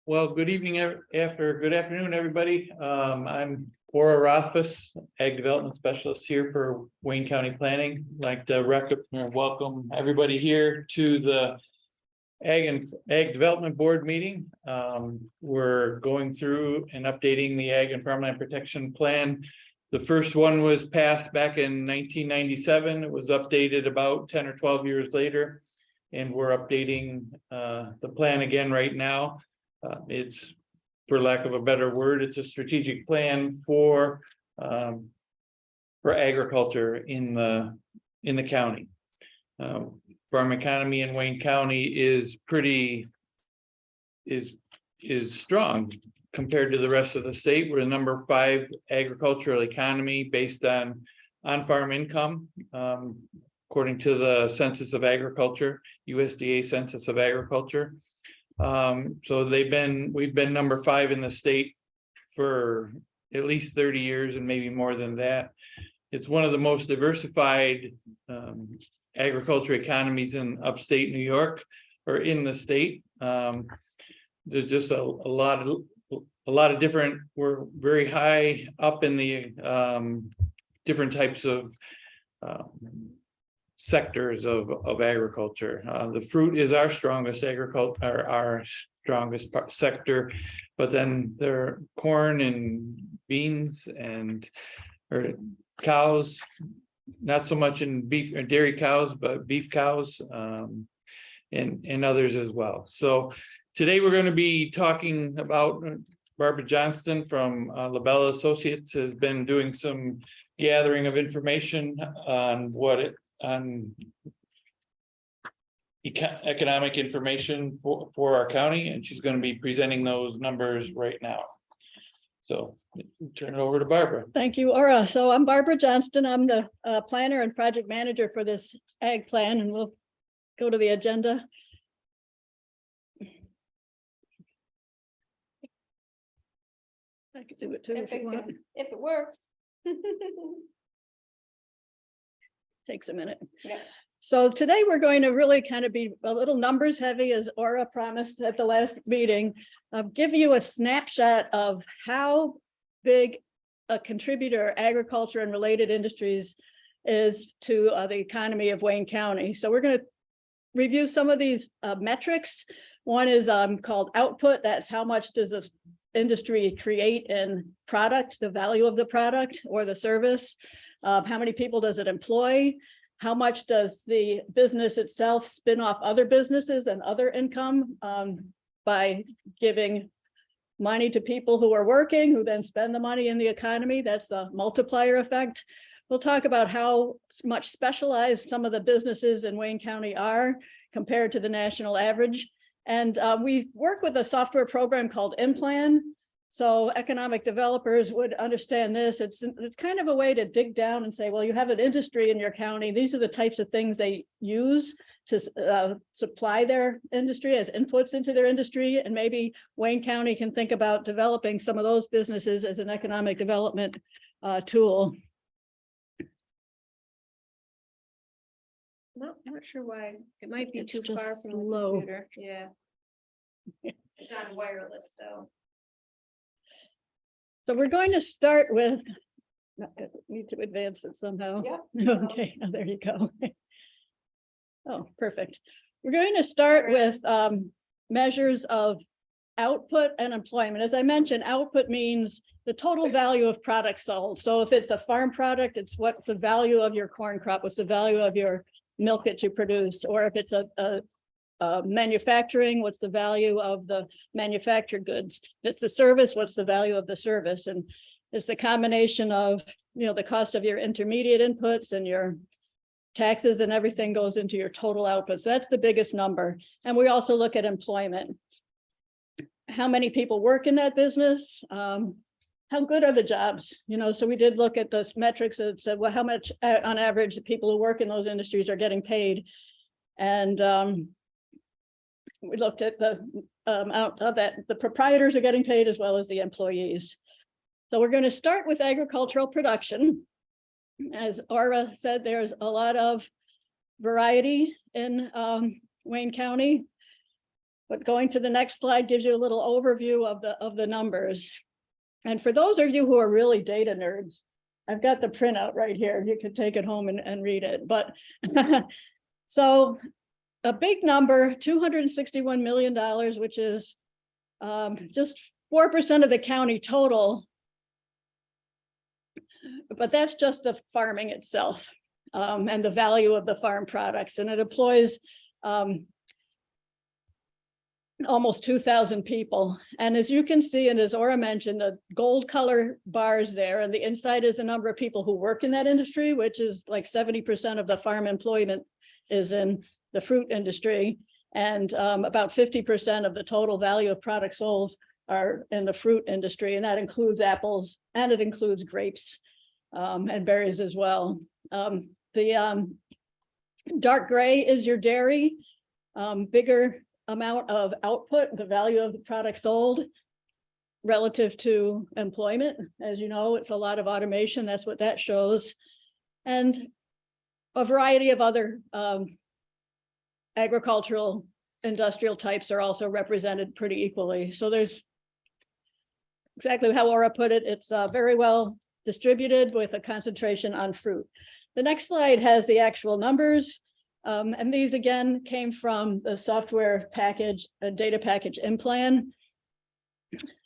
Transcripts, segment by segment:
Well, good evening, good afternoon, everybody. I'm Cora Rothfuss, Ag Development Specialist here for Wayne County Planning. I'd like to welcome everybody here to the Ag Development Board meeting. We're going through and updating the Ag and Farmland Protection Plan. The first one was passed back in 1997. It was updated about 10 or 12 years later, and we're updating the plan again right now. It's, for lack of a better word, it's a strategic plan for agriculture in the county. Farm economy in Wayne County is strong compared to the rest of the state. We're the number 5 agricultural economy based on farm income, according to the Census of Agriculture, USDA Census of Agriculture. So we've been number 5 in the state for at least 30 years and maybe more than that. It's one of the most diversified agriculture economies in upstate New York, or in the state. There's just a lot of different, we're very high up in the different types of sectors of agriculture. The fruit is our strongest sector, but then there are corn and beans and cows, not so much in beef or dairy cows, but beef cows, and others as well. So today we're going to be talking about Barbara Johnston from LaBella Associates has been doing some gathering of information on economic information for our county, and she's going to be presenting those numbers right now. So turn it over to Barbara. Thank you, Aura. So I'm Barbara Johnston. I'm the planner and project manager for this ag plan, and we'll go to the agenda. I could do it too if you want. If it works. Takes a minute. Yeah. So today we're going to really kind of be a little numbers heavy, as Aura promised at the last meeting. Give you a snapshot of how big a contributor agriculture and related industries is to the economy of Wayne County. So we're going to review some of these metrics. One is called output. That's how much does the industry create in product, the value of the product or the service. How many people does it employ? How much does the business itself spin off other businesses and other income by giving money to people who are working, who then spend the money in the economy? That's the multiplier effect. We'll talk about how much specialized some of the businesses in Wayne County are compared to the national average. And we work with a software program called InPlan. So economic developers would understand this. It's kind of a way to dig down and say, well, you have an industry in your county. These are the types of things they use to supply their industry as inputs into their industry. And maybe Wayne County can think about developing some of those businesses as an economic development tool. No, I'm not sure why. It might be It's too just far from the low. computer. Yeah. It's on wireless, so. So we're going to start with, I need to advance it somehow. Yeah. Okay, oh, there you go. Oh, perfect. We're going to start with measures of output and employment. As I mentioned, output means the total value of products sold. So if it's a farm product, it's what's the value of your corn crop, what's the value of your milk that you produce, or if it's a manufacturing, what's the value of the manufactured goods? If it's a service, what's the value of the service? And it's a combination of, the cost of your intermediate inputs and your taxes and everything goes into your total output. So that's the biggest number. And we also look at employment. How many people work in that business? How good are the jobs? So we did look at the metrics that said, well, how much on average the people who work in those industries are getting paid. And we looked at the amount of that the proprietors are getting paid as well as the employees. So we're going to start with agricultural production. As Aura said, there's a lot of variety in Wayne County. But going to the next slide gives you a little overview of the numbers. And for those of you who are really data nerds, I've got the printout right here. You could take it home and read it. But so a big number, $261 million, which is just 4% of the county total. But that's just the farming itself and the value of the farm products. And it employs almost 2,000 people. And as you can see, and as Ora mentioned, the gold color bars there, and the inside is the number of people who work in that industry, which is like 70% of the farm employment is in the fruit industry. And about 50% of the total value of products sold are in the fruit industry. And that includes apples and it includes grapes and berries as well. The dark gray is your dairy, bigger amount of output, the value of the product sold relative to employment. As you know, it's a lot of automation. That's what that shows. And a variety of other agricultural industrial types are also represented pretty equally. So there's exactly how Ora put it. It's very well distributed with a concentration on fruit. The next slide has the actual numbers. And these again came from the software package, a data package Implan.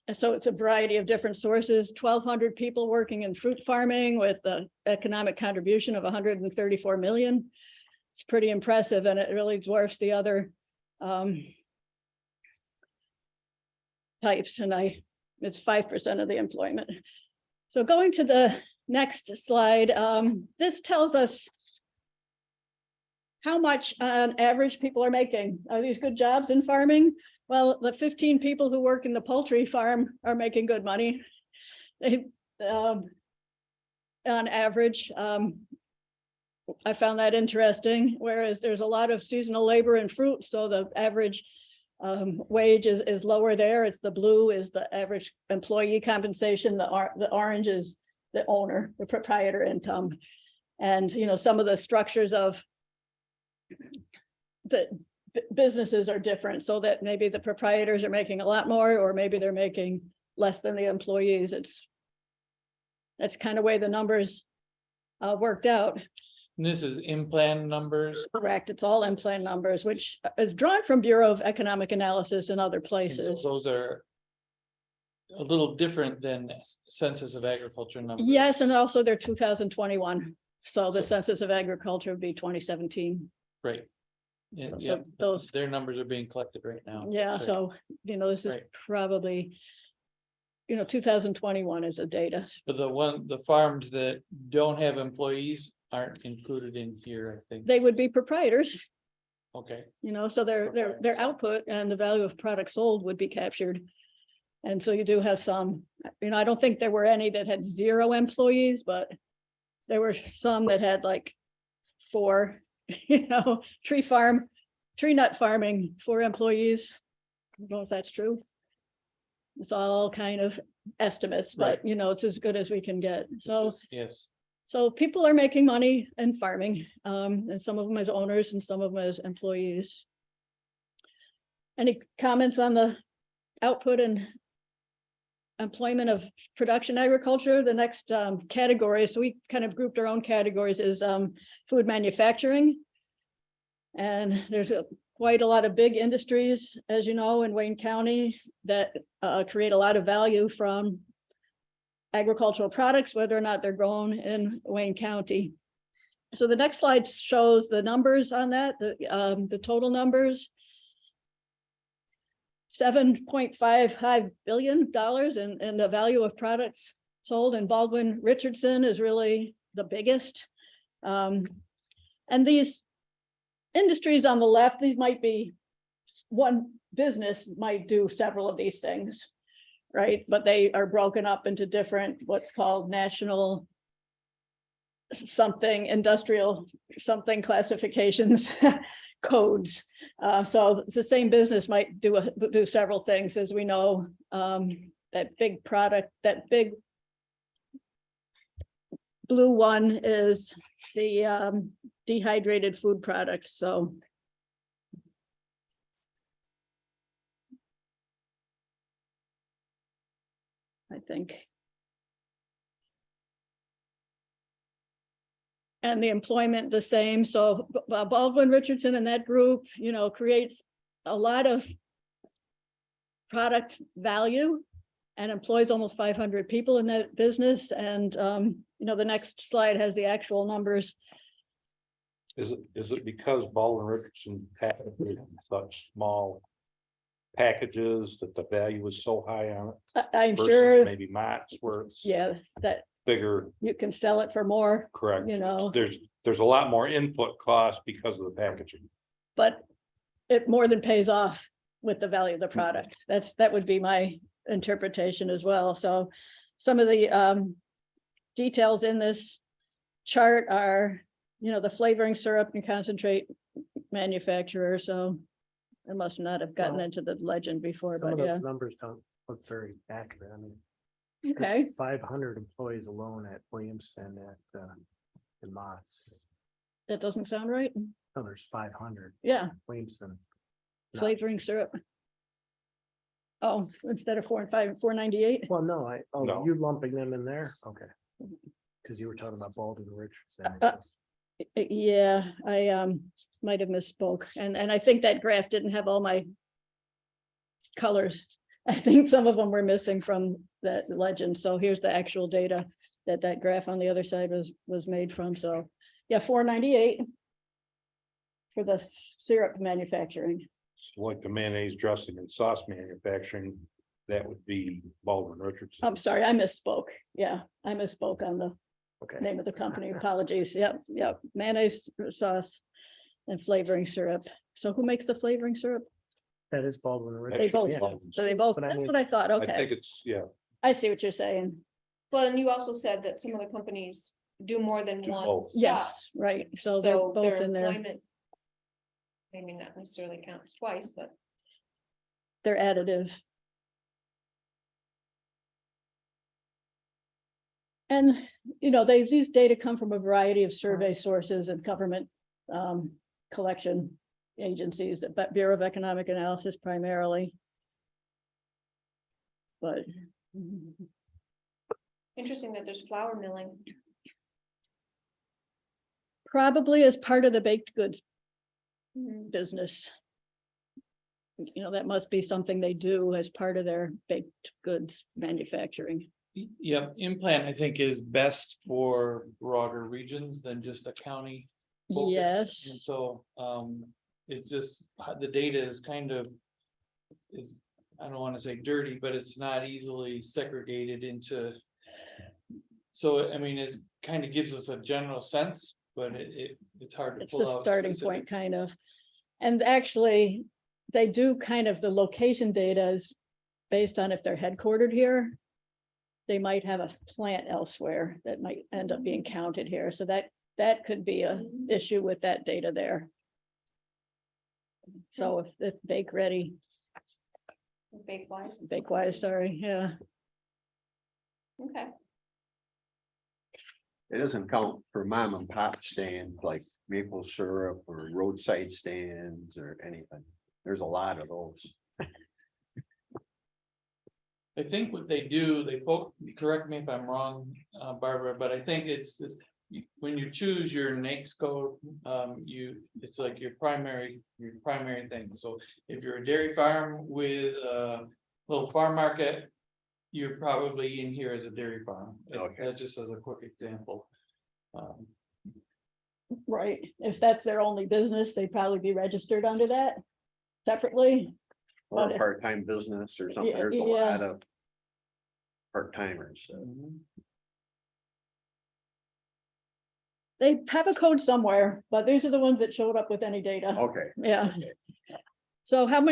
And so it's a variety of different sources, 1,200 people working in fruit farming with the economic contribution of 134 million. It's pretty impressive and it really dwarfs the other types. And it's 5% of the employment. So going to the next slide, this tells us how much on average people are making. Are these good jobs in farming? Well, the 15 people who work in the poultry farm are making good money. They, on average, I found that interesting, whereas there's a lot of seasonal labor in fruit, so the average wage is lower there. It's the blue is the average employee compensation. The orange is the owner, the proprietor income. And, you know, some of the structures of the businesses are different, so that maybe the proprietors are making a lot more, or maybe they're making less than the employees. That's kind of way the numbers worked out. And this is in-plan numbers. Correct. It's all in-plan numbers, which is drawn from Bureau of Economic Analysis and other And so places. those are a little different than Census of Agriculture numbers. Yes, and also they're 2021. So the Census of Agriculture would be 2017. Right. Yeah, So yeah, those, their numbers are being collected right now. yeah, Sorry. so, you know, this is Right. probably, you know, 2021 is the data. But the farms that don't have employees aren't included in here, I think. They would be proprietors, Okay, you know, so their output and the value of products sold would be captured. And so you do have some, you know, I don't think there were any that had 0 employees, but there were some that had like 4, you know, tree nut farming, 4 employees. I don't know if that's true. It's all kind of estimates, but Right. you know, it's as good as we can get. So, yes, so people are making money in farming, and some of them as owners and some of them as employees. Any comments on the output and employment of production agriculture? The next category, so we kind of grouped our own categories, is food manufacturing. And there's quite a lot of big industries, as you know, in Wayne County that create a lot of value from agricultural products, whether or not they're grown in Wayne County. So the next slide shows the numbers on that, the total numbers. $7.55 billion in the value of products sold, and Baldwin Richardson is really the biggest. And these industries on the left, these might be, one business might do several of these things, right? But they are broken up into different, what's called national something, industrial something classifications, codes. So the same business might do several things, as we know. That big product, that big blue one is the dehydrated food products. So I think. And the employment the same, so Baldwin Richardson and that group, you know, creates a lot of product value and employs almost 500 people in that business. And, you know, the next slide has the actual numbers. Is it because Baldwin Richardson packages such small packages that the value is so high on it? I'm versus sure, maybe Mott's where it's yeah, that bigger, you can sell it for more, correct? you know, There's a lot more input cost because of the packaging. but it more than pays off with the value of the product. That would be my interpretation as well. So some of the details in this chart are, you know, the flavoring syrup and concentrate manufacturer. So I must not have gotten Well, into the legend before, Some but of yeah. those numbers don't look very accurate. I mean, Okay, 500 employees alone at Williamson in Mott's. that doesn't sound right. No, there's 500 Yeah, Williamson. No. flavoring syrup. Oh, instead of 498. Well, no, No. you're lumping them in there? Okay. Because you were talking about Baldwin Richardson. Yeah, I might have misspoke, and I think that graph didn't have all my colors. I think some of them were missing from that legend, so here's the actual data that graph on the other side was made from, so, yeah, 498 for the syrup manufacturing. So like the mayonnaise dressing and sauce manufacturing, that would be Baldwin Richardson. I'm sorry, I misspoke, yeah, I misspoke on the Okay. name of the company, apologies, yep, mayonnaise sauce and flavoring syrup. So who makes the flavoring syrup? That is Baldwin They Richardson. both, yeah. so they both, But I that's mean, what I thought, I okay, think it's, yeah. I see what you're saying, Well, and you also said that some of the companies do more than Do one. both. yes, right, so they're So both their in there, employment maybe not necessarily counts twice, but they're additive. And, you know, these data come from a variety of survey sources and government collection agencies, but Bureau of Economic Analysis primarily. But interesting that there's flour milling. probably as part of the baked goods Mhm. business. You know, that must be something they do as part of their baked goods manufacturing. Yep, implant, I think, is best for broader regions than just a county focus. Yes, And so, it's just, the data is kind of, I don't wanna say dirty, but it's not easily segregated into. So, I mean, it kind of gives us a general sense, but it's hard to it's pull the out. starting specific- point, kind of. And actually, they do kind of, the location data is based on if they're headquartered here. They might have a plant elsewhere that might end up being counted here, so that could be a issue with that data there. So if Bake Ready, Bakewise, Bakewise, sorry, yeah, okay. It doesn't count for mom and pop stands like maple syrup or roadside stands or anything. There's a lot of those. I think what they do, correct me if I'm wrong, Barbara, but I think it's when you choose your NAICS code, it's like your primary thing. So if you're a dairy farm with a little farm market, you're probably in here as a dairy farm. Okay. That just as a quick example. right. If that's their only business, they'd probably be registered under that separately. Or But a if- part-time business or something. Yeah, There's a yeah. lot of part-timers. They have a code somewhere, but these are the ones that showed up with any data. Okay. Yeah. So how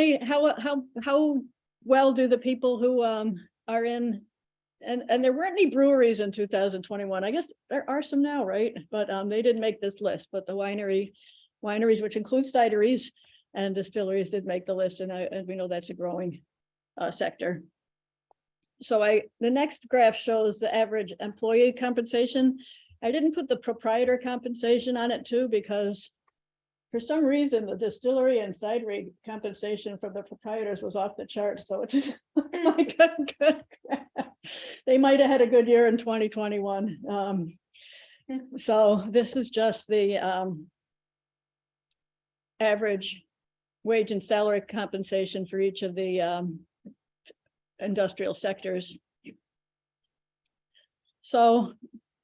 well do the people who are in, and there weren't any breweries in 2021. I guess there are some now, right? But they didn't make this list, but the wineries, which include cideries and distilleries, did make the list, and we know that's a growing sector. So the next graph shows the average employee compensation. I didn't put the proprietor compensation on it too, because for some reason, the distillery and cidery compensation for the proprietors was off the chart, so it didn't look like a good graph. They might have had a good year in 2021. So this is just the average wage and salary compensation for each of the industrial sectors. So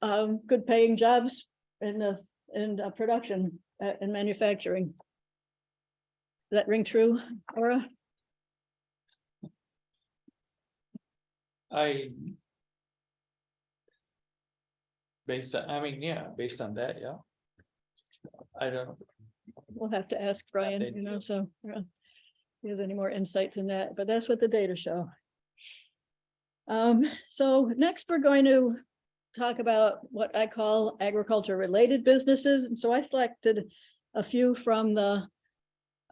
good paying jobs in production and manufacturing. Does that ring true, Aura? Based on that, yeah. I don't, We'll have to ask Brian, Thank you know, so if he has any more insights in that, but that's what the data show. So next we're going to talk about what I call agriculture related businesses. And so I selected a few from the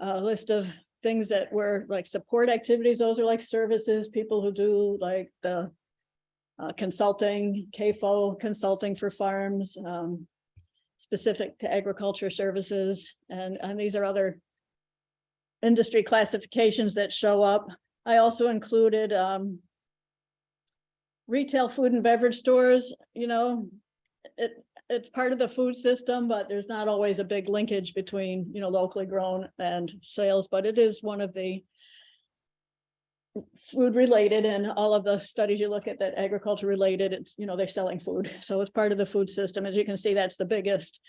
list of things that were like support activities. Those are like services, people who do like the consulting, CAFO consulting for farms, specific to agriculture services. And these are other industry classifications that show up. I also included retail food and beverage stores. You know, it's part of the food system, but there's not always a big linkage between, you know, locally grown and sales, but it is one of the food related, and all of the studies you look at that agriculture related, it's, you know, they're selling food. So it's part of the food system. As you can see, that's the biggest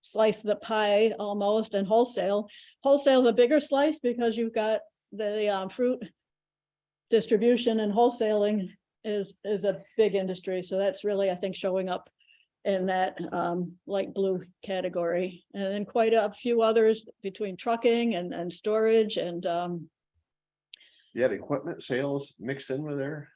slice of the pie almost, and wholesale. Wholesale is a bigger slice because you've got the fruit distribution, and wholesaling is a big industry. So that's really, I think, showing up in that light blue category, and then quite a few others between trucking and storage and You had equipment sales mixed in with there?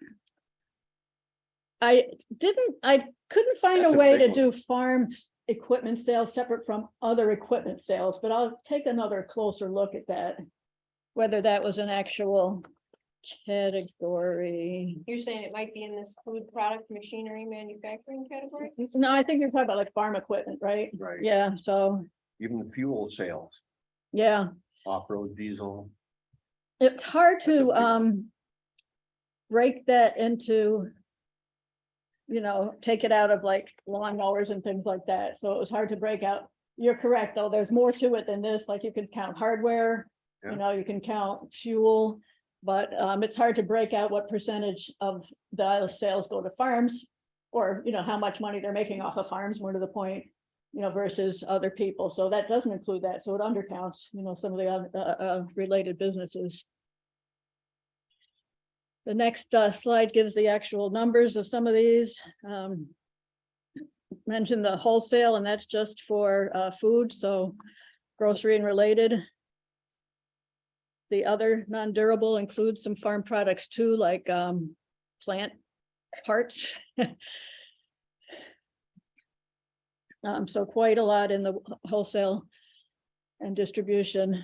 I couldn't find a That's a way to big do farm equipment sales separate from other equipment sales, but I'll take another closer look at that. Whether that was an actual category. You're saying it might be in this food product machinery manufacturing category? No, I think you're talking about like farm equipment, right? Right. Yeah, so, Even the fuel sales, yeah, off-road diesel. it's hard That's a big to one. break that into, you know, take it out of like lawnmowers and things like that. So it was hard to break out. You're correct, though. There's more to it than this. Like you can count hardware, Yeah. you know, you can count fuel, but it's hard to break out what percentage of the sales go to farms, or, you know, how much money they're making off of farms, more to the point, you know, versus other people. So that doesn't include that. So it undercounts, you know, some of the related businesses. The next slide gives the actual numbers of some of these. Mentioned the wholesale, and that's just for food, so grocery and related. The other non-durable includes some farm products too, like plant parts. So quite a lot in the wholesale and distribution,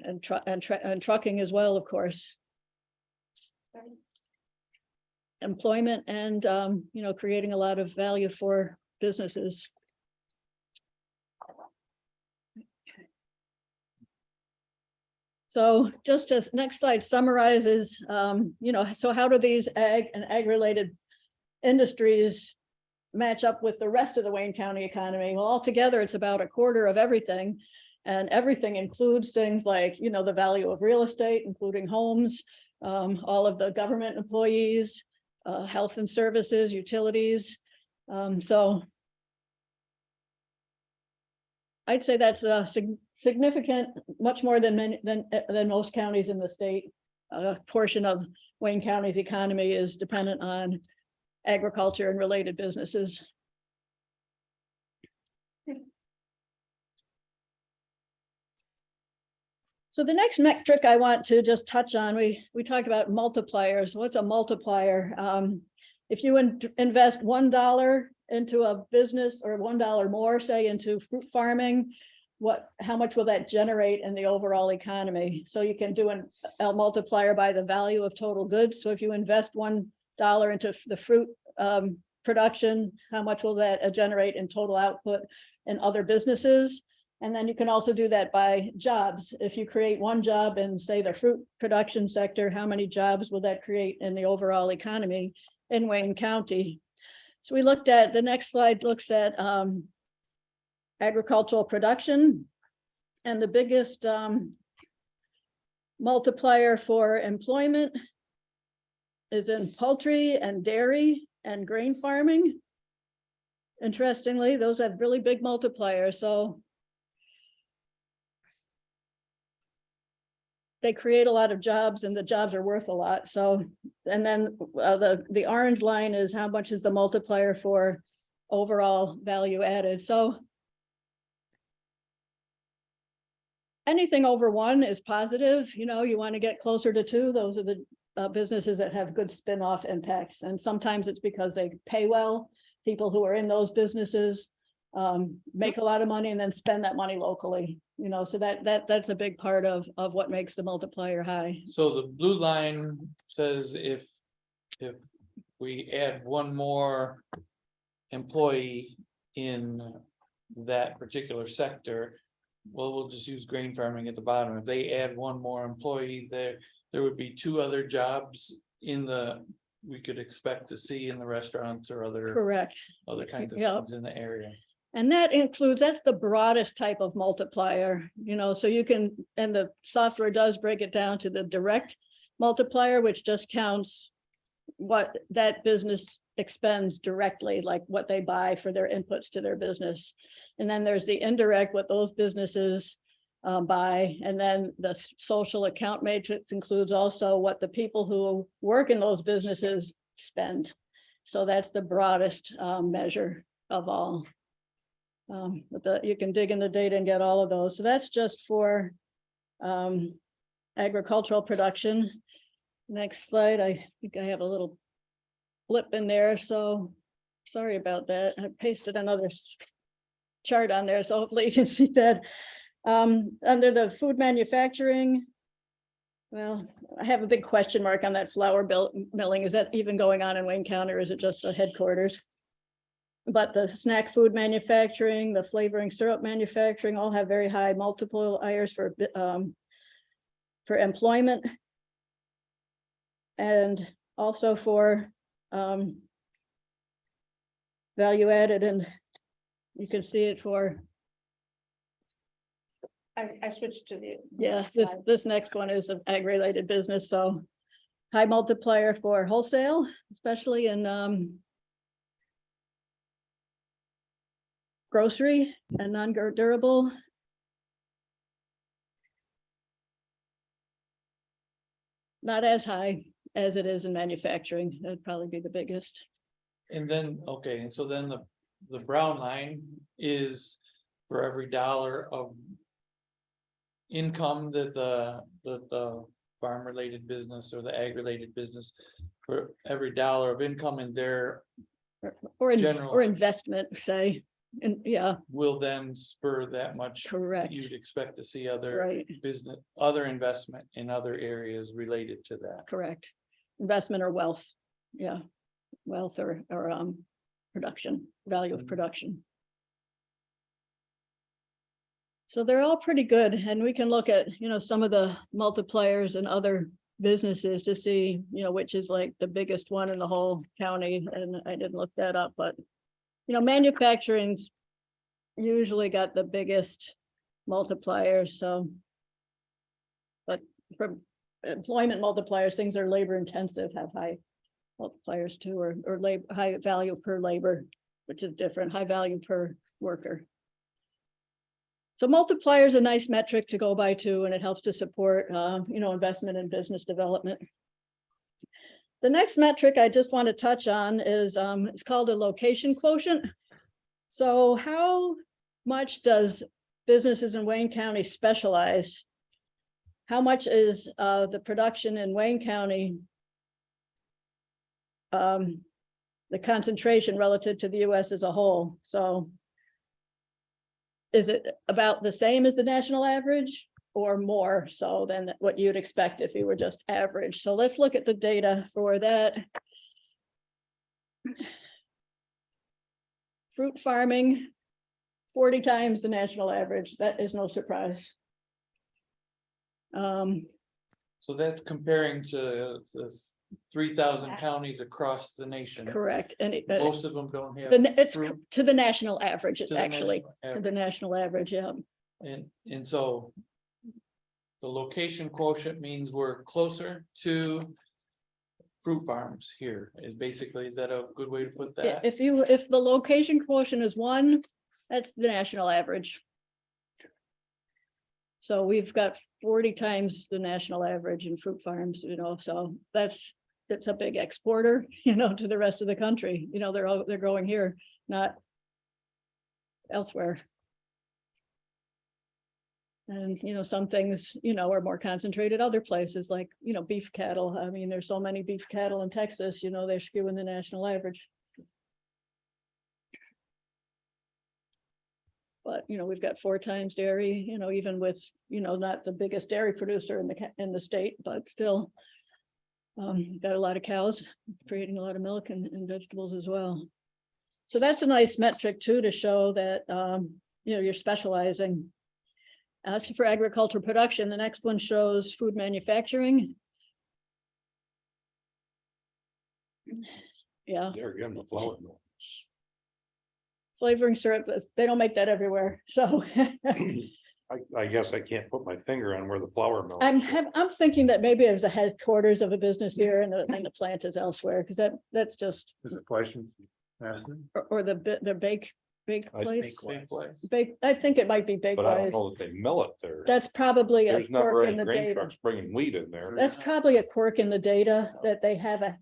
and trucking as well, of course. Employment and, you know, creating a lot of value for businesses. So just as next slide summarizes, you know, so how do these ag and ag-related industries match up with the rest of the Wayne County economy? Well, altogether, it's about a quarter of everything. And everything includes things like, you know, the value of real estate, including homes, all of the government employees, health and services, utilities. So I'd say that's a significant, much more than most counties in the state. A portion of Wayne County's economy is dependent on agriculture and related businesses. So the next metric I want to just touch on, we talked about multipliers. What's a multiplier? If you invest $1 into a business, or $1 more, say, into fruit farming, how much will that generate in the overall economy? So you can do a multiplier by the value of total goods. So if you invest $1 into the fruit production, how much will that generate in total output in other businesses? And then you can also do that by jobs. If you create one job in, say, the fruit production sector, how many jobs will that create in the overall economy? in Wayne County. So we looked at, the next slide looks at agricultural production. And the biggest multiplier for employment is in poultry and dairy and grain farming. Interestingly, those have really big multipliers, so they create a lot of jobs and the jobs are worth a lot. So, and then the orange line is how much is the multiplier for overall value added. So anything over 1 is positive. You know, you want to get closer to 2. Those are the businesses that have good spin-off impacts. And sometimes it's because they pay well. People who are in those businesses make a lot of money and then spend that money locally. You know, so that's a big part of what makes the multiplier high. So the blue line says if we add 1 more employee in that particular sector, well, we'll just use grain farming at the bottom. If they add 1 more employee there would be 2 other jobs we could expect to see in the restaurants or other Correct. kinds of Yeah. things in the area. And that includes, that's the broadest type of multiplier, you know, so you can, and the software does break it down to the direct multiplier, which just counts what that business expends directly, like what they buy for their inputs to their business. And then there's the indirect, what those businesses buy. And then the social account matrix includes also what the people who work in those businesses spend. So that's the broadest measure of all. But you can dig in the data and get all of those. So that's just for agricultural production. Next slide. I think I have a little blip in there. So sorry about that. I pasted another chart on there. So hopefully you can see that. Under the food manufacturing, well, I have a big question mark on that flour milling. Is that even going on in Wayne County, or is it just the headquarters? But the snack food manufacturing, the flavoring syrup manufacturing all have very high multipliers for employment. And also for value added, and you can see it for, I switched to the. yes, this next one is an ag-related business, so high multiplier for wholesale, especially in grocery and non-durable. Not as high as it is in manufacturing. That'd probably be the biggest. And then, okay, and so then the brown line is for every dollar of income that the farm related business or the ag related business, for every dollar of income in there Or General. investment, say, and yeah, will then spur that much. correct, You'd expect to see other right, other investment in other areas related to that. correct. Investment or wealth, yeah, wealth or production, value of production. So they're all pretty good, and we can look at, you know, some of the multipliers in other businesses to see, you know, which is like the biggest one in the whole county, and I didn't look that up, but you know, manufacturing's usually got the biggest multipliers, so. But for employment multipliers, things are labor intensive, have high multipliers too, or labor, high value per labor, which is different, high value per worker. So multiplier is a nice metric to go by too, and it helps to support, you know, investment in business development. The next metric I just want to touch on is, it's called a location quotient. So how much does businesses in Wayne County specialize? How much is the production in Wayne County, the concentration relative to the US as a whole? So is it about the same as the national average, or more so than what you'd expect if you were just average? So let's look at the data for that. Fruit farming, 40 times the national average. That is no surprise. So that's comparing to 3,000 counties across the nation. correct, and Most of them don't have. it's fruit to the national average, to the actually, national to average. the national average, yeah. And so. The location quotient means we're closer to. Fruit farms here is basically, is that a good way to put that? If the location quotient is 1, that's the national average. So we've got 40 times the national average in fruit farms, so it's a big exporter, to the rest of the country, they're growing here, not elsewhere. And, some things, are more concentrated other places like, beef cattle. I mean, there's so many beef cattle in Texas, they're skewing the national average. But, we've got 4 times dairy, even with, not the biggest dairy producer in the state, but still. Got a lot of cows creating a lot of milk and vegetables as well. So that's a nice metric too, to show that, you're specializing. As for agricultural production, the next one shows food manufacturing. Yeah, There again, the flour mill. flavoring syrup, they don't make that everywhere, so. I guess I can't put my finger on where the flour mill. I'm is. thinking that maybe there's a headquarters of a business here and the plant is elsewhere, because that's just, Is it Fleischman's? Aston? or the bake I place. Same place. I think it might be bake But I don't wise. know that they mill it there. That's probably a There's never quirk in any the grain data. trucks bringing wheat in there. That's probably a quirk in the data that they have a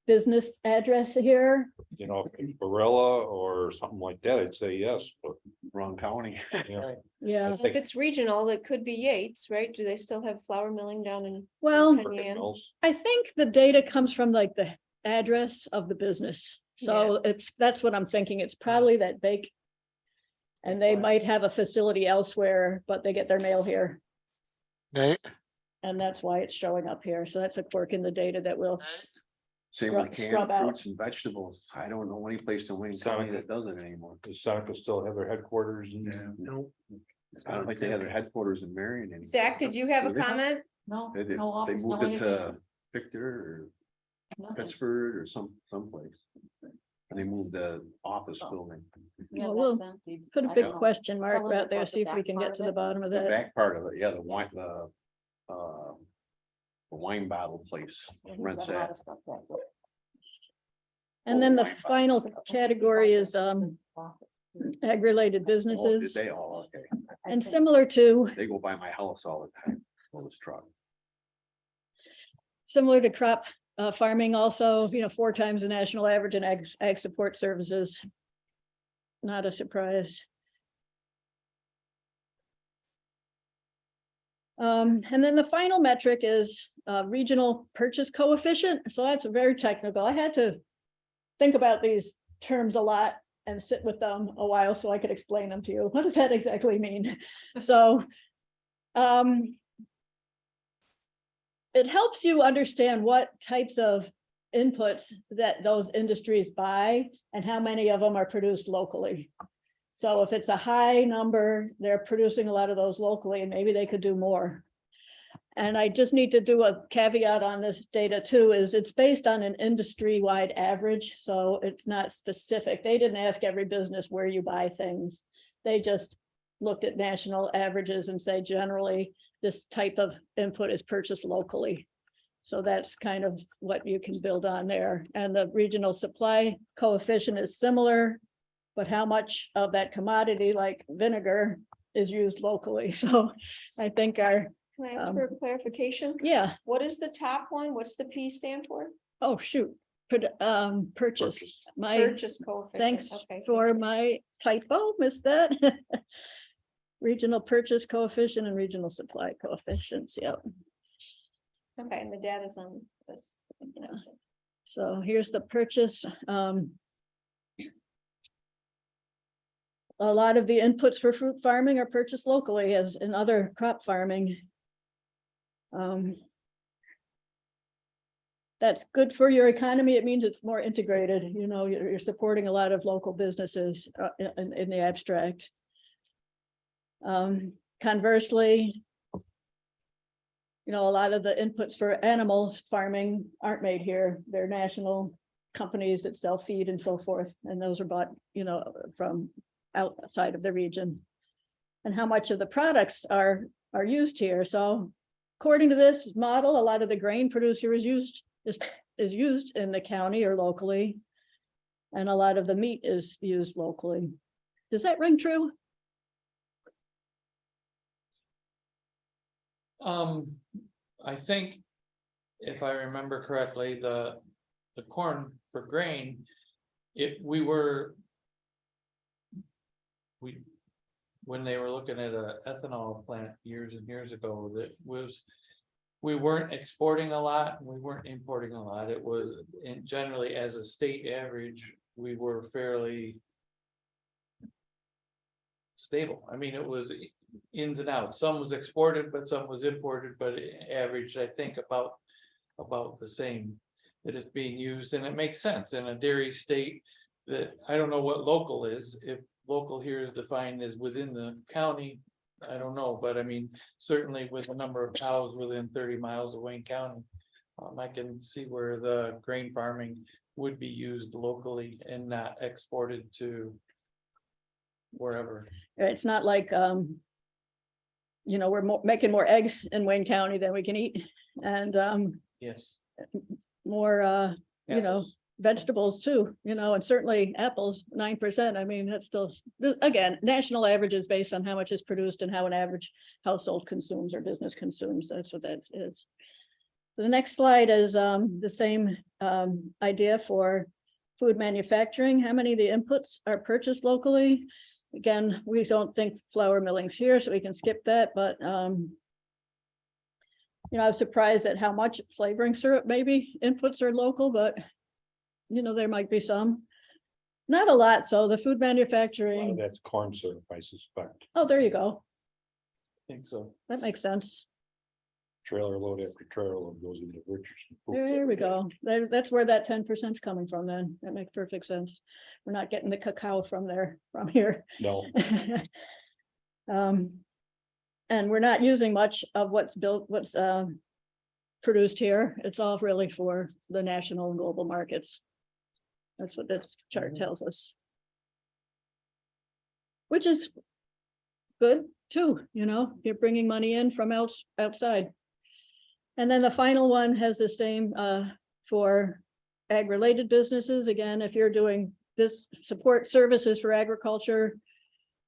business address here. You know, if it's Barilla or something like that, I'd say yes, but Wrong county. you know, Yeah, I If think it's regional, it could be Yates, right? Do they still have flour milling down in? well, Penn Yan? mills, I think the data comes from like the address of the business. So that's what I'm thinking. It's probably that bake. And they might have a facility elsewhere, but they get their mail here. Nate, And that's why it's showing up here. So that's a quirk in the data that will, Same with Scrub canned out. fruits and vegetables. I don't know any place in Wayne County that does it anymore. does Seneca still have their headquarters in? No. I don't think they have their headquarters in Marion anymore. Zach, did you have a Do they? comment? No, They did. no They office, moved no it anything, to Victor or nothing. Pittsford or someplace. And they moved the office building. Yeah, Well, we'll that's empty. put a I big don't know. question mark Probably right there, about the see if we back can part get of to the it. bottom of The that. back part of it, yeah, the wine bottle place Yeah, he's rents got a lot that. of stuff back there. And then the wine final bottles. category is ag-related Oh, did businesses. they all? Okay. I And think- similar to They go by my house all the time. Well, this truck. crop farming also, 4 times the national average in ag support services. Not a surprise. And then the final metric is regional purchase coefficient. So that's very technical. I had to think about these terms a lot and sit with them a while so I could explain them to you. What does that exactly mean? So it helps you understand what types of inputs that those industries buy and how many of them are produced locally. So if it's a high number, they're producing a lot of those locally and maybe they could do more. And I just need to do a caveat on this data too, is it's based on an industry-wide average. So it's not specific. They didn't ask every business where you buy things. They just looked at national averages and say generally this type of input is purchased locally. So that's kind of what you can build on there. And the regional supply coefficient is similar, but how much of that commodity like vinegar is used locally? So I think our, Can I ask for a clarification? yeah, What is the top one? What's the P stand for? oh, shoot. Purchase, my, Purchase coefficient. thanks Okay. for my typo, missed that. Regional purchase coefficient and regional supply coefficients, yeah. Okay, and the data's on this. So here's the purchase. A lot of the inputs for fruit farming are purchased locally as in other crop farming. That's good for your economy. It means it's more integrated. You're supporting a lot of local businesses in the abstract. Conversely, you know, a lot of the inputs for animals farming aren't made here. They're national companies that sell feed and so forth, and those are bought, you know, from outside of the region. And how much of the products are used here. So according to this model, a lot of the grain producer is used in the county or locally. And a lot of the meat is used locally. Does that ring true? I think if I remember correctly, the corn for grain, when they were looking at a ethanol plant years and years ago, we weren't exporting a lot, we weren't importing a lot. It was generally as a state average, we were fairly stable. I mean, it was ins and outs. Some was exported, but some was imported, but it averaged, I think, about the same that it's being used, and it makes sense in a dairy state that I don't know what local is. If local here is defined as within the county, I don't know, but I mean, certainly with the number of cows within 30 miles of Wayne County, I can see where the grain farming would be used locally and not exported to wherever. It's not like, you know, we're making more eggs in Wayne County than we can eat, and Yes. more, you know, Apples. vegetables too, you know, and certainly apples, 9%. I mean, that's still, again, national averages based on how much is produced and how an average household consumes or business consumes. That's what that is. So the next slide is the same idea for food manufacturing. How many of the inputs are purchased locally? Again, we don't think flour milling's here, so we can skip that, but you know, I was surprised at how much flavoring syrup maybe inputs are local, but you know, there might be some. Not a lot, so the food manufacturing, That's corn syrup, I suspect. oh, there you go. I think so. That makes sense. Trailer load after trailer load goes into Richardson. There we go. That's where that 10% is coming from then. That makes perfect sense. We're not getting the cacao from here. No, And we're not using much of what's produced here. It's all really for the national and global markets. That's what this chart tells us. Which is good too, you know, you're bringing money in from outside. And then the final one has the same for ag-related businesses. Again, if you're doing this support services for agriculture,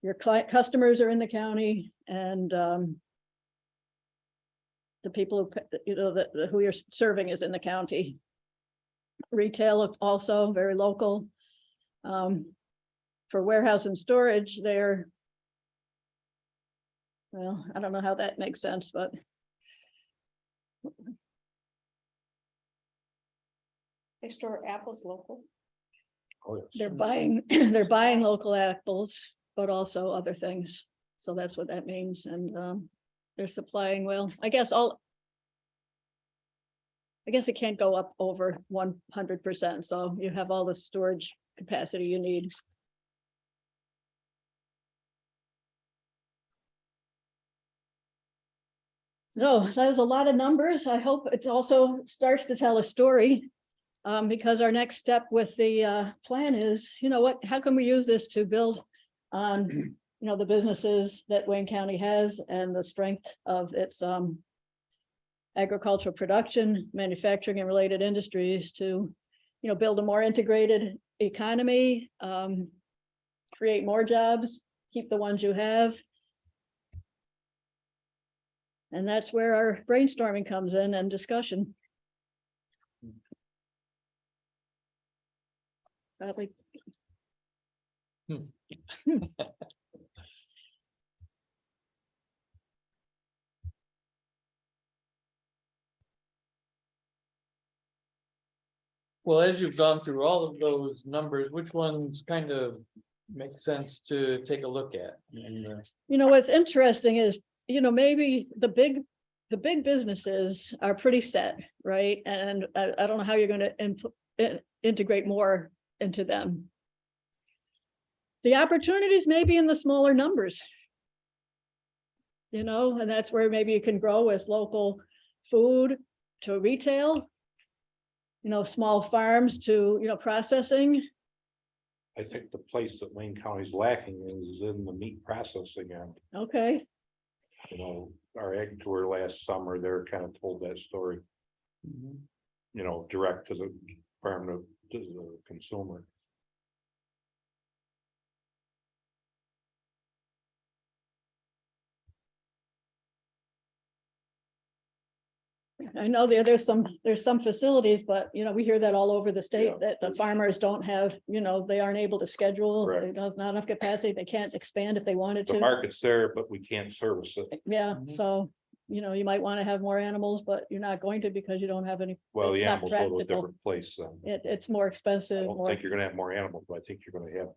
your customers are in the county, and the people who, you know, who you're serving is in the county. Retail also very local. For warehouse and storage, they're, well, I don't know how that makes sense, but They store apples local. oh, yes. they're buying local apples, but also other things. So that's what that means. And they're supplying, well, I guess it can't go up over 100%. So you have all the storage capacity you need. So that was a lot of numbers. I hope it also starts to tell a story. Because our next step with the plan is, you know what, how can we use this to build on, you know, the businesses that Wayne County has and the strength of its agricultural production, manufacturing and related industries to, you know, build a more integrated economy, create more jobs, keep the ones you have. And that's where our brainstorming comes in and discussion. Probably. Well, as you've gone through all of those numbers, which ones kind of make sense to take a look at? And, You know, what's interesting is, you know, maybe the big businesses are pretty set, right? And I don't know how you're going to integrate more into them. The opportunities may be in the smaller numbers. You know, and that's where maybe you can grow with local food to retail. Small farms to, processing. I think the place that Wayne County's lacking is in the meat processing end. Okay, Our ag tour last summer, they're kind of told that story, direct to the farm to the consumer. I know there's some facilities, but we hear that all over the state Yeah. that the farmers don't have, they aren't able to schedule, Correct. they don't, not enough capacity, they can't expand if they wanted The to. market's there, but we can't service it. Yeah, Mhm. so, you might want to have more animals, but you're not going to because you don't have any. Well, It's the not animals go to a practical. different place. It's more I expensive, don't more, think you're gonna have more animals, but I think you're gonna have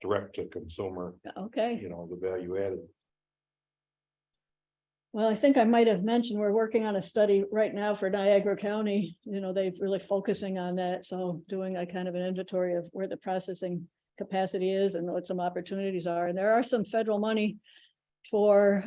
direct to consumer, okay. the value added. Well, I think I might have mentioned, we're working on a study right now for Niagara County, they're really focusing on that, so doing a kind of an inventory of where the processing capacity is and what some opportunities are, and there are some federal money for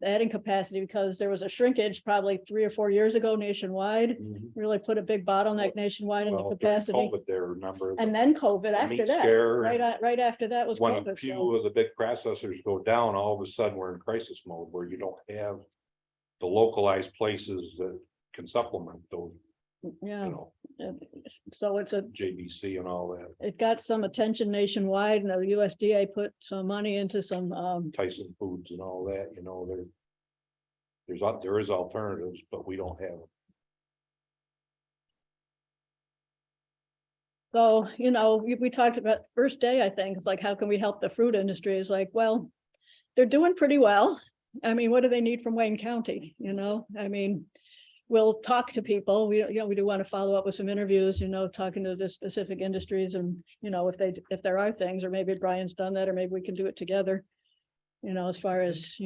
adding capacity, because there was a shrinkage probably 3 or 4 years ago nationwide, really put a big bottleneck nationwide in the Well, during capacity. COVID there, remember? And then COVID the after meat that, scare, right after that was when a COVID, few so, of the big processors go down, all of a sudden we're in crisis mode where you don't have the localized places that can supplement those, yeah. So it's JBC and all that, it got some attention nationwide, and the USDA put some money into some, Tyson Foods and all that, there is alternatives, but we don't have. so, we talked about first day, I think, it's like, how can we help the fruit industry? It's like, well, they're doing pretty well. I mean, what do they need from Wayne County? I mean, we'll talk to people. We do want to follow up with some interviews, talking to the specific industries and, if there are things, or maybe Brian's done that, or maybe we can do it together. As far as,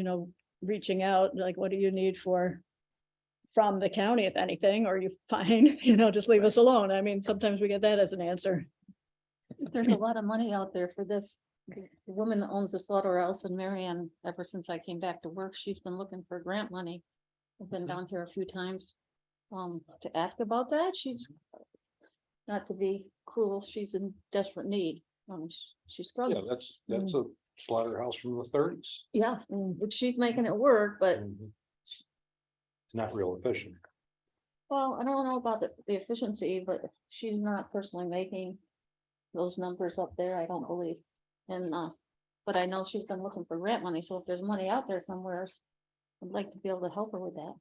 reaching out, like, what do you need from the county, if anything, or you find, just leave us alone. I mean, sometimes we get that as an answer. There's a lot of money out there for this. The woman that owns the slaughterhouse in Marion, ever since I came back to work, she's been looking for grant money. I've been down here a few times to ask about that. She's, not to be cruel, she's in desperate need. She's Yeah, struggling. that's a slaughterhouse from the 30s. Yeah, but she's making it work, but It's not real efficient. well, I don't know about the efficiency, but she's not personally making those numbers up there, I don't believe. And, but I know she's been looking for grant money, so if there's money out there somewhere, I'd like to be able to help her with that.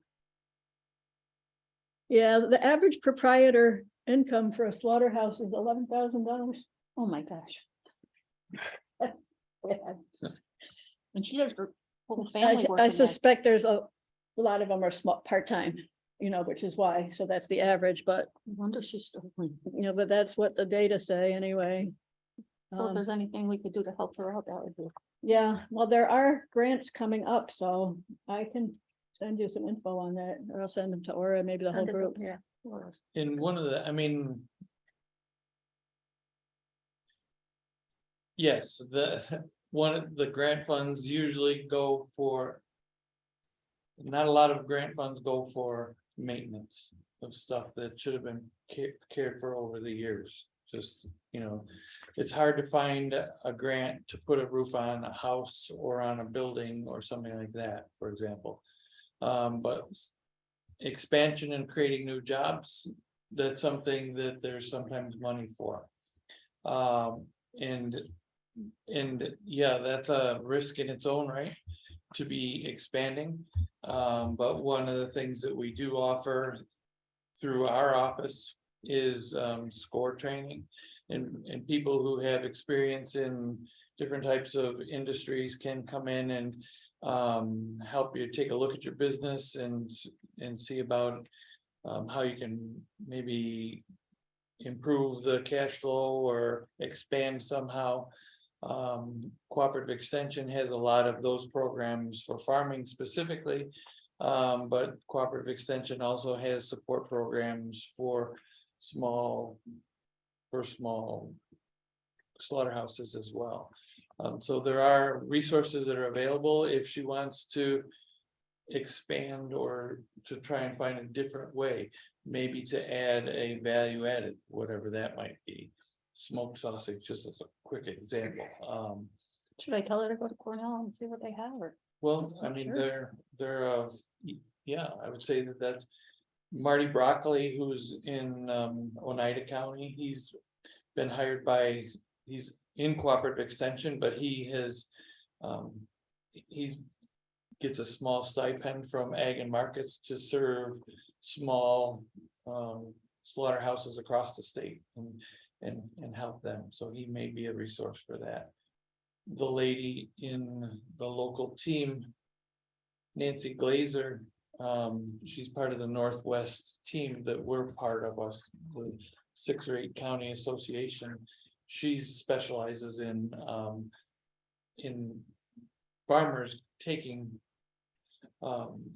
Yeah, the average proprietor income for a slaughterhouse is $11,000. Oh, my gosh. That's bad. And she has her whole family I working there. suspect there's a lot of them are small, part-time, which is why, so that's the average, but, I wonder if she's struggling. but that's what the data say anyway. So if there's anything we could do to help her out, that would be. Yeah, well, there are grants coming up, so I can send you some info on that, or I'll send them to Aura, maybe the whole Send it group. over, yeah. Or else. In one of the, I mean. Yes, one of the grant funds usually go for. Not a lot of grant funds go for maintenance of stuff that should have been cared for over the years. Just, it's hard to find a grant to put a roof on a house or on a building or something like that, for example. But expansion and creating new jobs, that's something that there's sometimes money for. And yeah, that's a risk in its own right to be expanding. But one of the things that we do offer through our office is SCORE training, and people who have experience in different types of industries can come in and help you take a look at your business and see about how you can maybe improve the cash flow or expand somehow. Cooperative Extension has a lot of those programs for farming specifically, but Cooperative Extension also has support programs for small slaughterhouses as well. So there are resources that are available if she wants to expand or to try and find a different way, maybe to add a value added, whatever that might be. Smoked sausage, just as a quick example. Should I tell her to go to Cornell and see what they have, or? Well, I mean, Sure. yeah, I would say that that's Marty Broccoli, who's in Oneida County. He's been hired by, he's in cooperative extension, but he has, he's gets a small stipend from Ag and Markets to serve small slaughterhouses across the state and help them. So he may be a resource for that. The lady in the local team, Nancy Glazer, she's part of the Northwest team that we're part of, us, the 6 or 8 county association. She specializes in farmers taking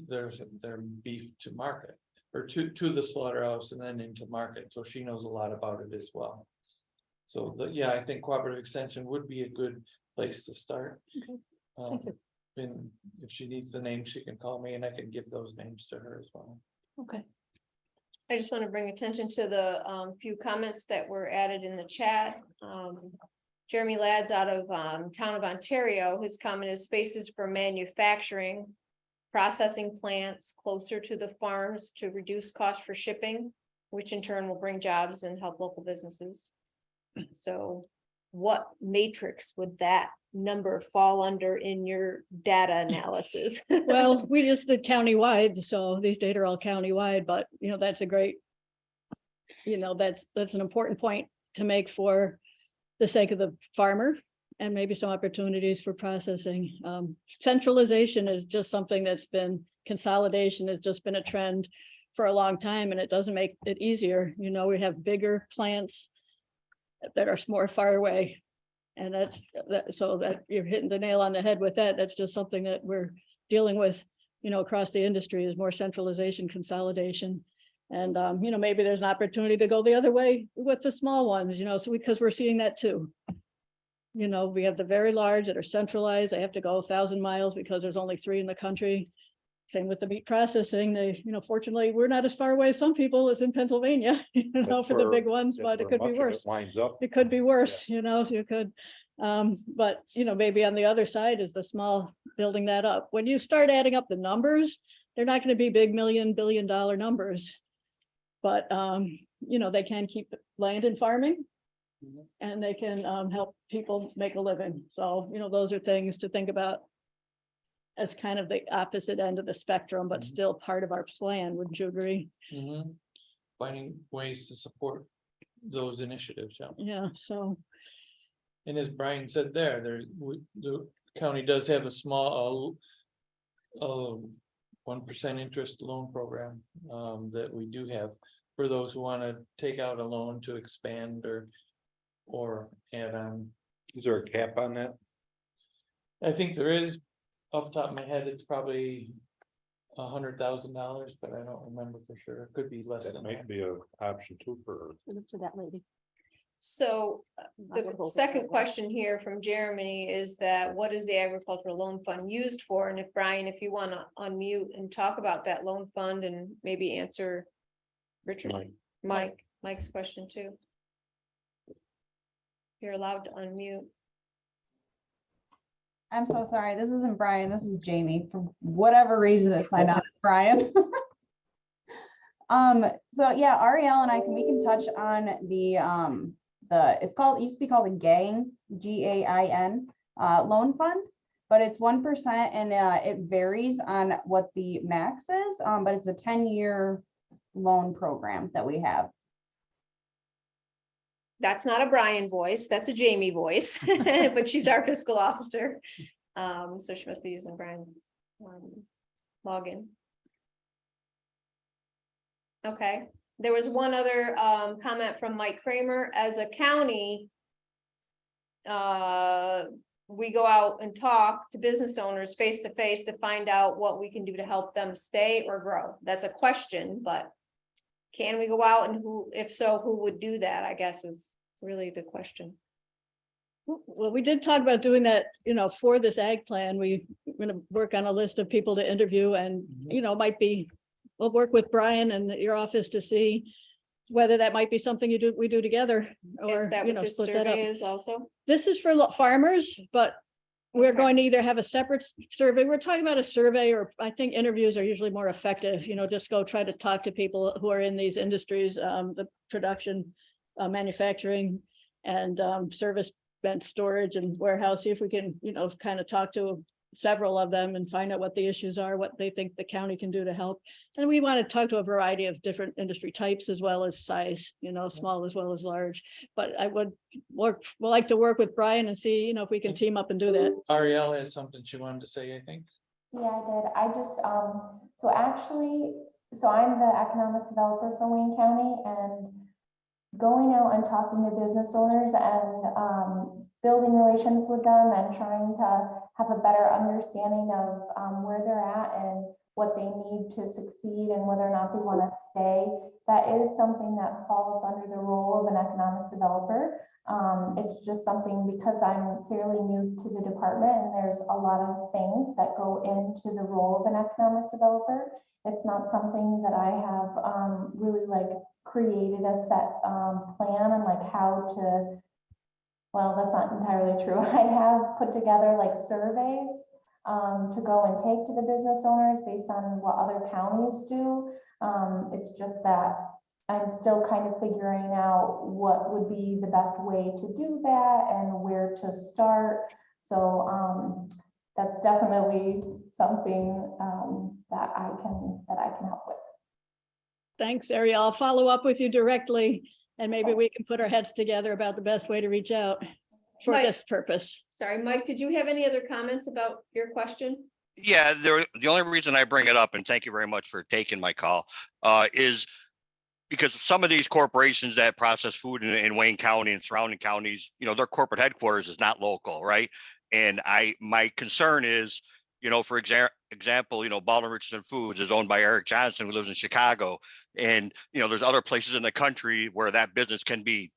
their beef to market, or to the slaughterhouse and then into market. So she knows a lot about it as well. So yeah, I think cooperative extension would be a good place to start. Okay, thank you. And if she needs the name, she can call me and I can give those names to her as well. Okay. I just want to bring attention to the few comments that were added in the chat. Jeremy Ladd's out of town of Ontario. His comment is spaces for manufacturing, processing plants closer to the farms to reduce cost for shipping, which in turn will bring jobs and help local businesses. So what matrix would that number fall under in your data analysis? Well, we just did countywide, so these data are all countywide, but that's a great. That's an important point to make for the sake of the farmer, and maybe some opportunities for processing. Centralization is just something that's been, consolidation has just been a trend for a long time, and it doesn't make it easier. We have bigger plants that are more far away. And so that you're hitting the nail on the head with that. That's just something that we're dealing with, across the industry, is more centralization, consolidation. And, maybe there's an opportunity to go the other way with the small ones, so because we're seeing that too. We have the very large that are centralized. They have to go 1,000 miles because there's only 3 in the country. Same with the meat processing. Fortunately, we're not as far away as some people as in Pennsylvania, That's for the where- big ones, that's but it where could be much of it worse. Lines up. It could be worse, so you could, but maybe on the other side is the small building that up. When you start adding up the numbers, they're not going to be big $1,000,000,000 numbers. But, they can keep land and farming. And they can help people make a living. So, those are things to think about as kind of the opposite end of the spectrum, but still part of our plan. Wouldn't you agree? Finding ways to support those initiatives, yeah. Yeah, so, And as Brian said the county does have a small 1% interest loan program that we do have for those who want to take out a loan to expand or add on. Is there a cap on that? I think there is, off the top of my head, it's probably $100,000, but I don't remember for sure. It could be less That than might that. be an option too for. Look to that lady. So I would the hope second it- question here from Jeremy is that what is the agricultural loan fund used for? And if Brian, if you want to unmute and talk about that loan fund and maybe answer Richard, Mike's question too. You're allowed to unmute. I'm so sorry. This isn't Brian. This is Jamie. For whatever reason, it signed out as Brian. So yeah, Ariel and we can touch on it used to be called a GAIN, GAIN, loan fund, but it's 1% and it varies on what the max is, but it's a 10-year loan program that we have. That's not a Brian voice, that's a Jamie voice, but she's our fiscal officer. So she must be using Brian's login. Okay, there was one other comment from Mike Kramer. As a county, we go out and talk to business owners face to face to find out what we can do to help them stay or grow. That's a question, but can we go out, and who, if so, who would do that, I guess is really the question. Well, we did talk about doing that, for this ag plan. We're gonna work on a list of people to interview and, we'll work with Brian and your office to see whether that might be something we do together. Is Or, that what this split that up. survey is also? This is for farmers, but we're Okay. going to either have a separate survey. We're talking about a survey, or I think interviews are usually more effective, just go try to talk to people who are in these industries, the production, manufacturing and service and storage and warehouse, see if we can, kind of talk to several of them and find out what the issues are, what they think the county can do to help. And we want to talk to a variety of different industry types as well as size, small as well as large. But I would like to work with Brian and see, if we can team up and do that. Ariel has something she wanted to say, I think. Yeah, I did. I just, so I'm the economic developer for Wayne County, and going out and talking to business owners and building relations with them and trying to have a better understanding of where they're at and what they need to succeed and whether or not they want to stay. That is something that falls under the role of an economic developer. It's just something, because I'm fairly new to the department and there's a lot of things that go into the role of an economic developer. It's not something that I have really created a set plan on how to, well, that's not entirely true. I have put together surveys to go and take to the business owners based on what other counties do. It's just that I'm still kind of figuring out what would be the best way to do that and where to start. So that's definitely something that I can help with. Thanks, Ariel. I'll follow up with you directly and maybe we can put our heads together about the best way to reach out for Mike. this purpose. Sorry, Mike, did you have any other comments about your question? Yeah, the only reason I bring it up, and thank you very much for taking my call, is because some of these corporations that process food in Wayne County and surrounding counties, their corporate headquarters is not local, right? And my concern is, for example, Baldwin Richardson Foods is owned by Eric Johnson, who lives in Chicago. And, there's other places in the country where that business can be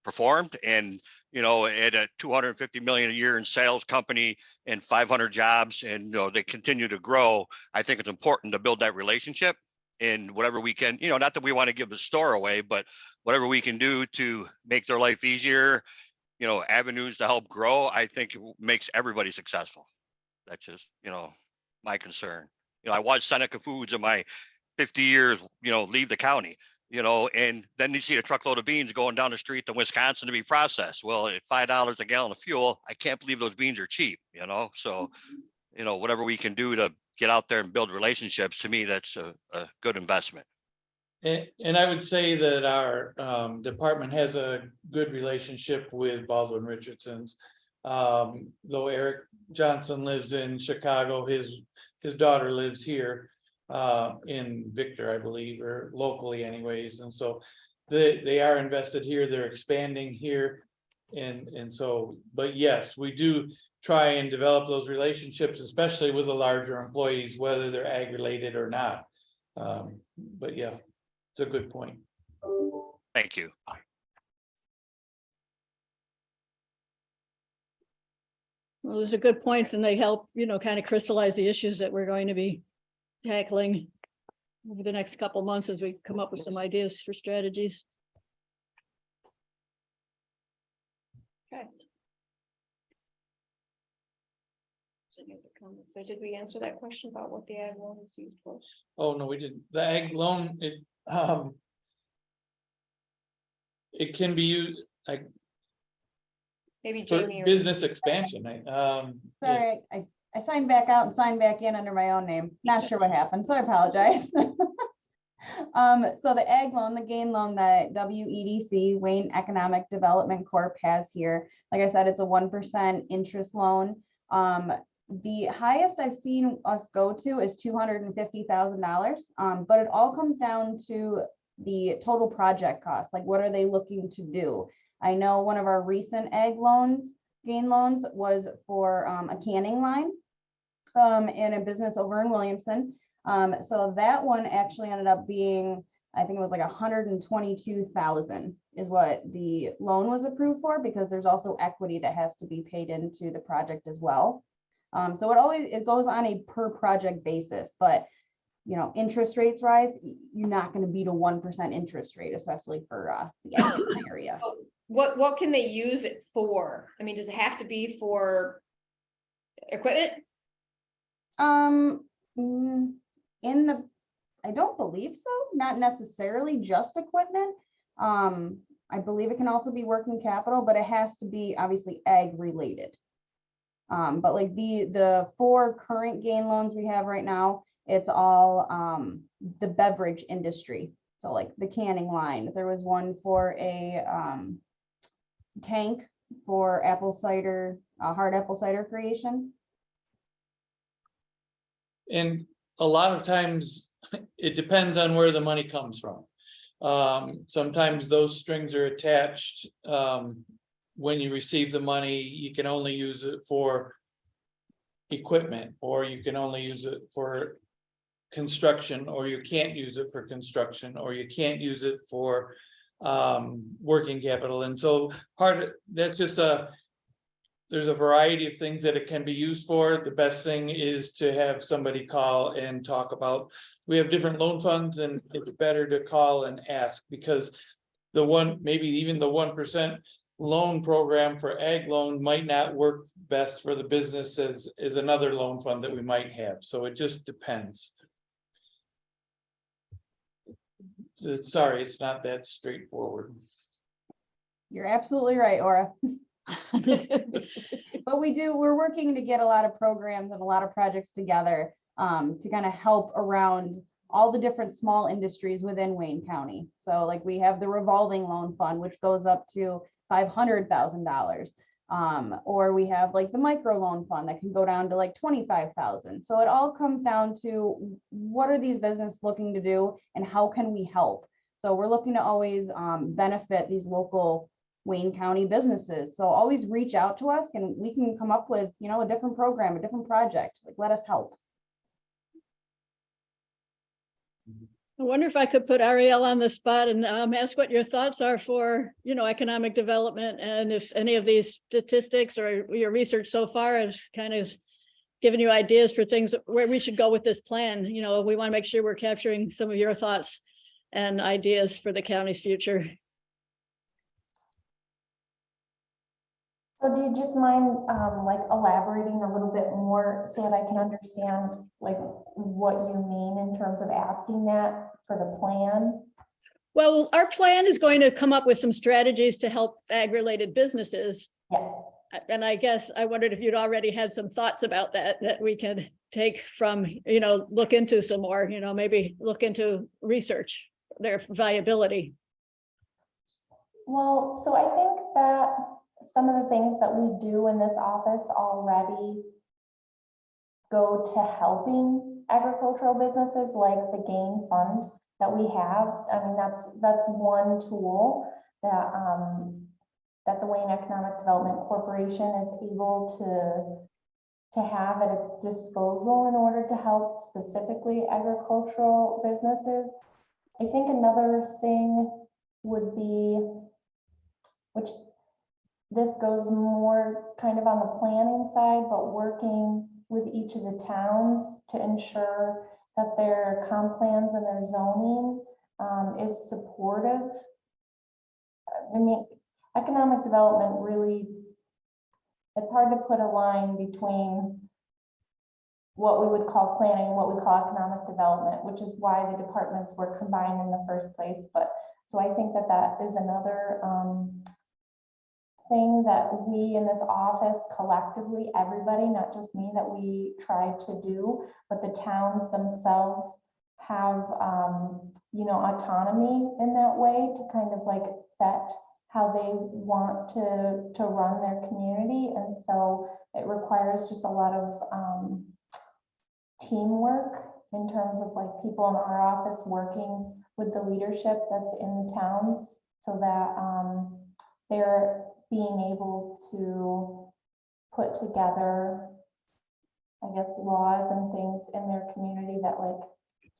performed. And, at a 250 million a year in sales company and 500 jobs, and, they continue to grow, I think it's important to build that relationship. And whatever we can, not that we want to give the store away, but whatever we can do to make their life easier, avenues to help grow, I think it makes everybody successful. That's just, my concern. I watched Seneca Foods in my 50 years, leave the county, and then you see a truckload of beans going down the street to Wisconsin to be processed. Well, at $5 a gallon of fuel, I can't believe those beans are cheap, so, whatever we can do to get out there and build relationships, to me, that's a good investment. And I would say that our department has a good relationship with Baldwin Richardson's. Though Eric Johnson lives in Chicago, his daughter lives here in Victor, I believe, or locally anyways. And so they are invested here, they're expanding here. And so, but yes, we do try and develop those relationships, especially with the larger employees, whether they're ag related or not. But yeah, it's a good point. Thank you. Well, those are good points and they help, kind of crystallize the issues that we're going to be tackling over the next couple months as we come up with some ideas for strategies. Okay. So did we answer that question about what the ag loan is used for? Oh, no, we didn't. The ag loan, it can be used like Maybe for Jamie or business expansion. Sorry, I signed back out and signed back in under my own name. Not sure what happened, so I apologize. So the ag loan, the gain loan that WEDC, Wayne Economic Development Corp. has here, like I said, it's a 1% interest loan. The highest I've seen us go to is $250,000, but it all comes down to the total project cost. Like, what are they looking to do? I know one of our recent ag loans, gain loans, was for a canning line in a business over in Williamson. So that one actually ended up being I think it was like 122,000 is what the loan was approved for, because there's also equity that has to be paid into the project as well. So it goes on a per project basis, but you know, interest rates rise, you're not going to beat a 1% interest rate, especially for the Akron area. What can they use it for? I mean, does it have to be for equipment? I don't believe so, not necessarily just equipment. I believe it can also be working capital, but it has to be obviously ag related. But like the 4 current gain loans we have right now, it's all the beverage industry. So like the canning line, there was one for a tank for apple cider, hard apple cider creation. And a lot of times, it depends on where the money comes from. Sometimes those strings are attached. When you receive the money, you can only use it for equipment, or you can only use it for construction, or you can't use it for construction, or you can't use it for working capital. And so that's just there's a variety of things that it can be used for. The best thing is to have somebody call and talk about, we have different loan funds, and it's better to call and ask, because maybe even the 1% loan program for ag loan might not work best for the business as another loan fund that we might have. So it just depends. Sorry, it's not that straightforward. You're absolutely right, Aura. But we're working to get a lot of programs and a lot of projects together to kind of help around all the different small industries within Wayne County. So like we have the revolving loan fund, which goes up to $500,000. Or we have like the micro loan fund that can go down to like 25,000. So it all comes down to what are these businesses looking to do and how can we help? So we're looking to always benefit these local Wayne County businesses. So always reach out to us and we can come up with, you know, a different program, a different project. Like, let us help. I wonder if I could put Ariel on the spot and ask what your thoughts are for, you know, economic development, and if any of these statistics or your research so far has kind of given you ideas for things where we should go with this plan. You know, we want to make sure we're capturing some of your thoughts and ideas for the county's future. So do you just mind like elaborating a little bit more so that I can understand like what you mean in terms of asking that for the plan? Well, our plan is going to come up with some strategies to help ag-related businesses. Yeah. And I guess I wondered if you'd already had some thoughts about that we can take from, you know, look into some more, you know, maybe look into research, their viability. Well, so I think that some of the things that we do in this office already go to helping agricultural businesses, like the GAIN fund that we have. I mean, that's one tool that that the Wayne Economic Development Corporation is able to have at its disposal in order to help specifically agricultural businesses. I think another thing would be, which this goes more kind of on the planning side, but working with each of the towns to ensure that their comp plans and their zoning is supportive. I mean, economic development really, it's hard to put a line between what we would call planning and what we call economic development, which is why the departments were combined in the first place. But so I think that that is another thing that we in this office collectively, everybody, not just me, that we try to do, but the towns themselves have, you know, autonomy in that way to kind of like set how they want to run their community. And so it requires just a lot of teamwork in terms of like people in our office working with the leadership that's in the towns so that they're being able to put together, I guess, laws and things in their community that like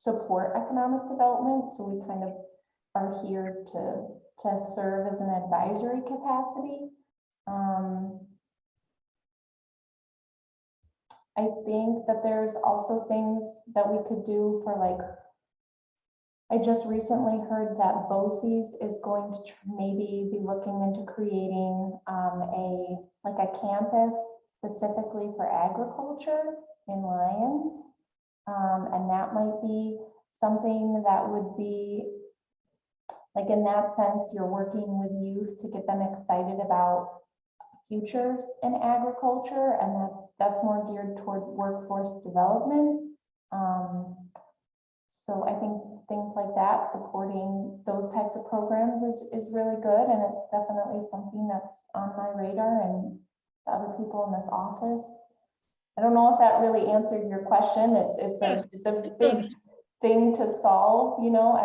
support economic development, so we kind of are here to serve as an advisory capacity. I think that there's also things that we could do for like, I just recently heard that BOCES is going to maybe be looking into creating a campus specifically for agriculture in Lyons. And that might be something that would be, like, in that sense, you're working with youth to get them excited about futures in agriculture, and that's more geared toward workforce development. So I think things like that, supporting those types of programs is really good, and it's definitely something that's on my radar and the other people in this office. I don't know if that really answered your question. It's a big thing to solve, you know,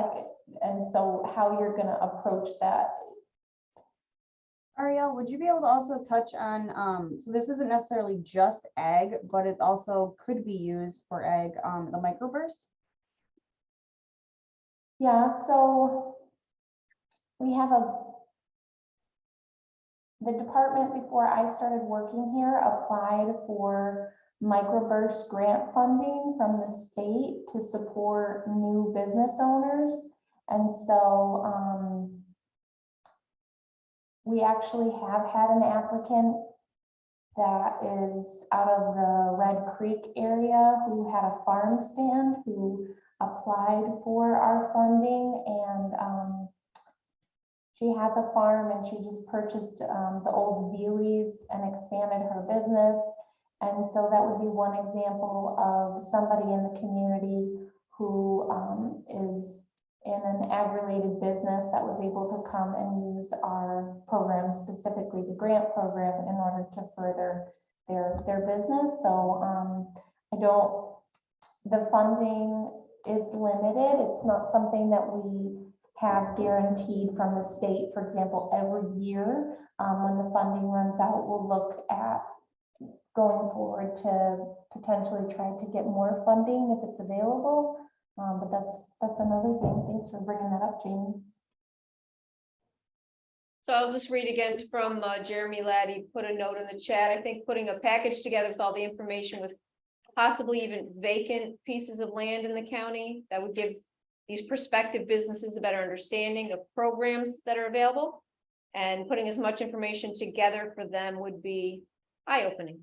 and so how you're gonna approach that. Ariel, would you be able to also touch on, so this isn't necessarily just ag, but it also could be used for ag, the microburst? Yeah, so we have the department, before I started working here, applied for microburst grant funding from the state to support new business owners. And so we actually have had an applicant that is out of the Red Creek area who had a farm stand who applied for our funding, and she has a farm and she just purchased the old Veely's and expanded her business. And so that would be one example of somebody in the community who is in an ag-related business that was able to come and use our program, specifically the grant program, in order to further their business. So the funding is limited. It's not something that we have guaranteed from the state. For example, every year when the funding runs out, we'll look at going forward to potentially try to get more funding if it's available. But that's another thing. Thanks for bringing that up, Jamie. So I'll just read again from Jeremy Laddie, put a note in the chat. I think putting a package together with all the information with possibly even vacant pieces of land in the county that would give these prospective businesses a better understanding of programs that are available, and putting as much information together for them would be eye-opening.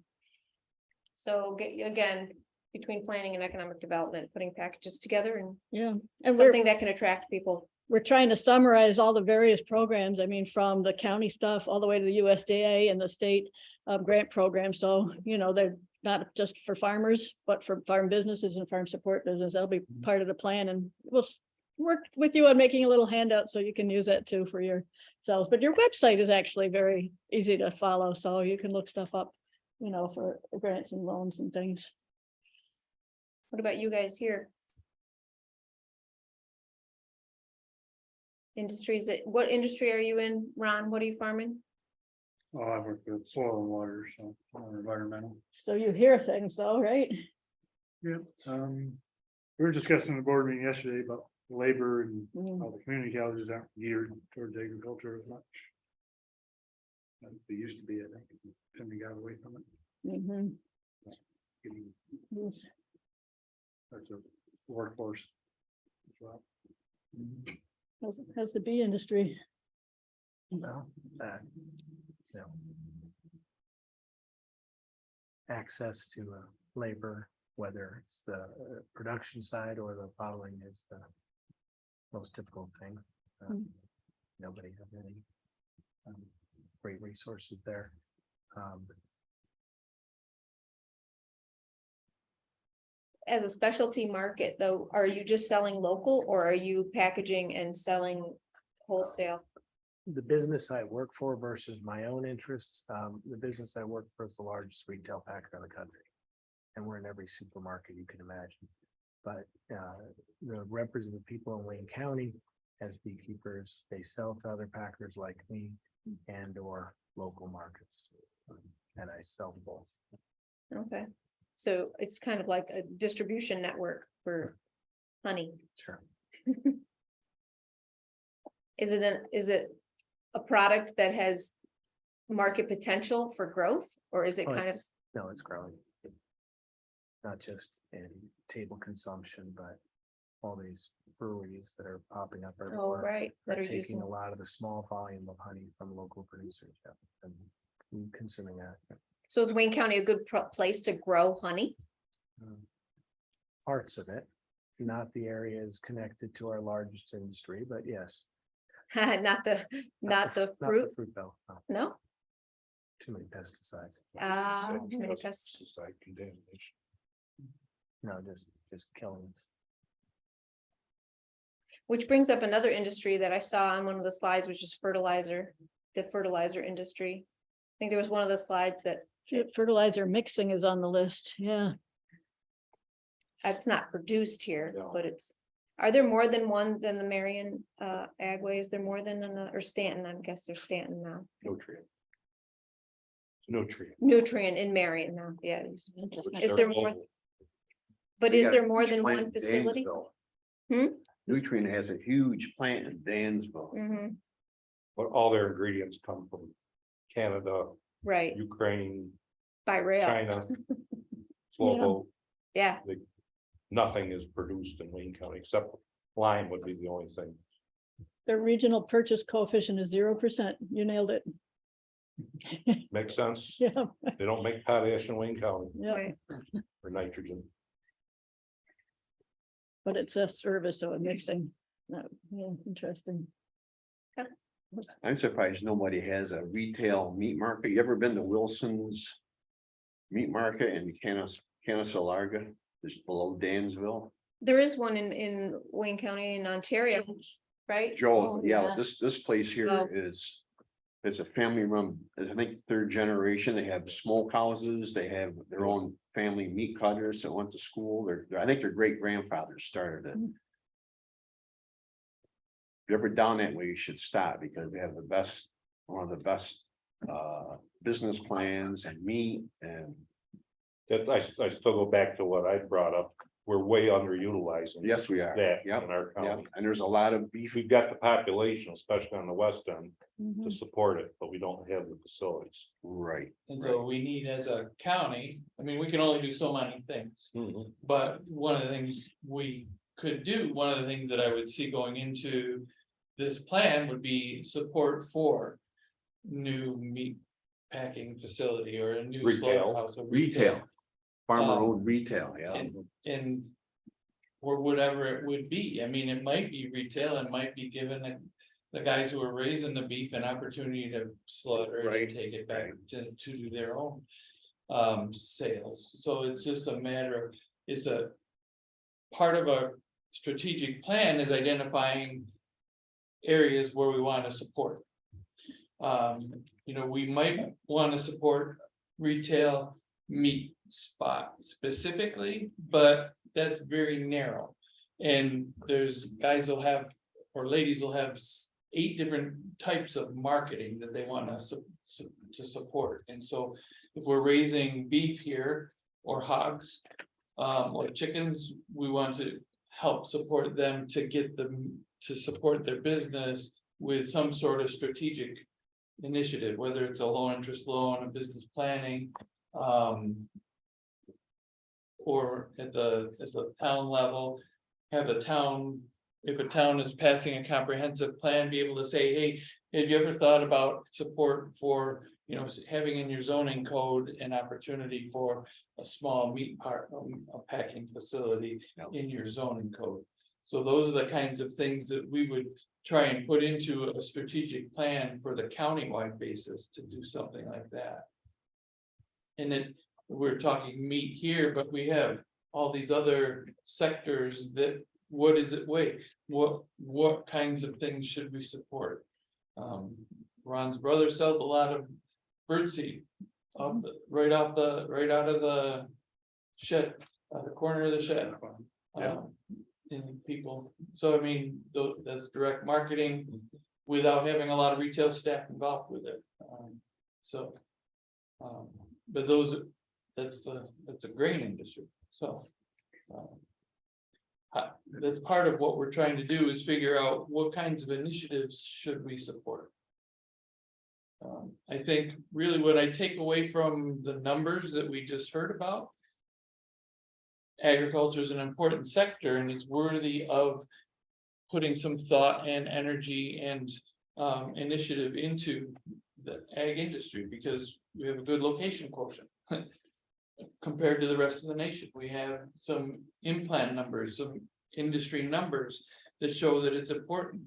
So again, between planning and economic development, putting packages together and Yeah, and something that can attract people. we're trying to summarize all the various programs. I mean, from the county stuff all the way to the USDA and the state grant program. So, you know, they're not just for farmers, but for farm businesses and farm support business. That'll be part of the plan, and we'll work with you on making a little handout so you can use that too for yourselves. But your website is actually very easy to follow, so you can look stuff up, you know, for grants and loans and things. What about you guys here? Industries, what industry are you in, Ron? What are you farming? Oh, I work with soil and water, so environmental. So you hear things though, right? Yeah, we were discussing the board meeting yesterday about labor and how the community colleges aren't geared towards agriculture as much. As they used to be, I think, and we got away from it. Mhm. Getting Yes. That's a workforce as well. How's the bee industry? Well, you know, access to labor, whether it's the production side or the following, is the most difficult thing. Nobody has any great resources there. As a specialty market though, are you just selling local or are you packaging and selling wholesale? The business I work for versus my own interests, the business I work for is the largest retail packer in the country. And we're in every supermarket you can imagine. But the representative people in Wayne County as beekeepers, they sell to other packers like me and or local markets. And I sell both. Okay, so it's kind of like a distribution network for honey? Sure. Is it a product that has market potential for growth, or is it Oh, kind of? No, it's growing. Not just in table consumption, but all these breweries that are popping up Oh, everywhere. right, that Are are taking using, a lot of the small volume of honey from local producers, yeah, and consuming that. so is Wayne County a good place to grow honey? Parts of it, not the areas connected to our largest industry, but yes. Not the Not the fruit, fruit though, no, no? too many pesticides, Too many pests. Pesticide contamination. no, just killings. Which brings up another industry that I saw on one of the slides, which is fertilizer, the fertilizer industry. I think there was one of the slides that Fertilizer mixing is on the list, yeah. it's not produced here, No. but are there more than one than the Marion Agway? Is there more than another, or Stanton? I guess they're Stanton now. Nutrient. Nutrient. Nutrient in Marion now, yeah. Interesting. Is there more, but They is got there a more huge than plant one in facility? Dansville. Hmm? Nutrient has a huge plant in Dansville. Mhm, But all their ingredients come from Canada, right, Ukraine, by rail, China. Slow, yeah. nothing is produced in Wayne County except lime would be the only thing. The regional purchase coefficient is 0%. You nailed it. Makes sense? Yeah, They don't make potash in Wayne County yeah, Right. or nitrogen. but it's a service, so a mixing. Yeah, interesting. I'm surprised nobody has a retail meat market. You ever been to Wilson's Meat Market in Canasalarga, just below Dansville? There is one in Wayne County in Ontario, right? Joe, Oh, yeah, yeah. this place here Oh. is. It's a family run, I think third generation. They have smoke houses. They have their own family meat cutters that went to school. I think their great grandfathers started it. If you're ever down that way, you should stop because they have one of the best business plans and meat and That I still go back to what I brought up. We're way underutilizing. yes, we are. That Yep, in our yep. county. And there's a lot of beef. We've got the population, especially on the west end, Mhm. to support it, but we don't have the facilities. Right. And so we need as a county, I mean, we can only do so many things. But one of the things we could do, one of the things that I would see going into this plan would be support for new meat packing facility or a new Retail. slaughterhouse. or Retail. Farmer owned retail, yeah. And or whatever it would be. I mean, it might be retail, it might be given the guys who are raising the beef an opportunity to slaughter it Right, and take it back to do their own sales. So it's just a matter of, it's a part of a strategic plan is identifying areas where we want to support. We might want to support retail meat spot specifically, but that's very narrow. And there's guys will have, or ladies will have 8 different types of marketing that they want to support. And so if we're raising beef here or hogs, or chickens, we want to help support them to get them to support their business with some sort of strategic initiative, whether it's a low interest loan, a business planning, or at the town level, have a town, if a town is passing a comprehensive plan, be able to say, hey, have you ever thought about support for, having in your zoning code an opportunity for a small meat part, a packing facility in your zoning code? So those are the kinds of things that we would try and put into a strategic plan for the countywide basis to do something like that. And then we're talking meat here, but we have all these other sectors that, what is it, what kinds of things should we support? Ron's brother sells a lot of birdseed right out of the shed, the corner of the shed. Yeah. And people, so I mean, that's direct marketing without having a lot of retail staff involved with it. But that's a grain industry, so. that's part of what we're trying to do is figure out what kinds of initiatives should we support. I think really what I take away from the numbers that we just heard about. Agriculture is an important sector and it's worthy of putting some thought and energy and initiative into the ag industry because we have a good location quotient. Compared to the rest of the nation, we have some implant numbers, some industry numbers that show that it's important.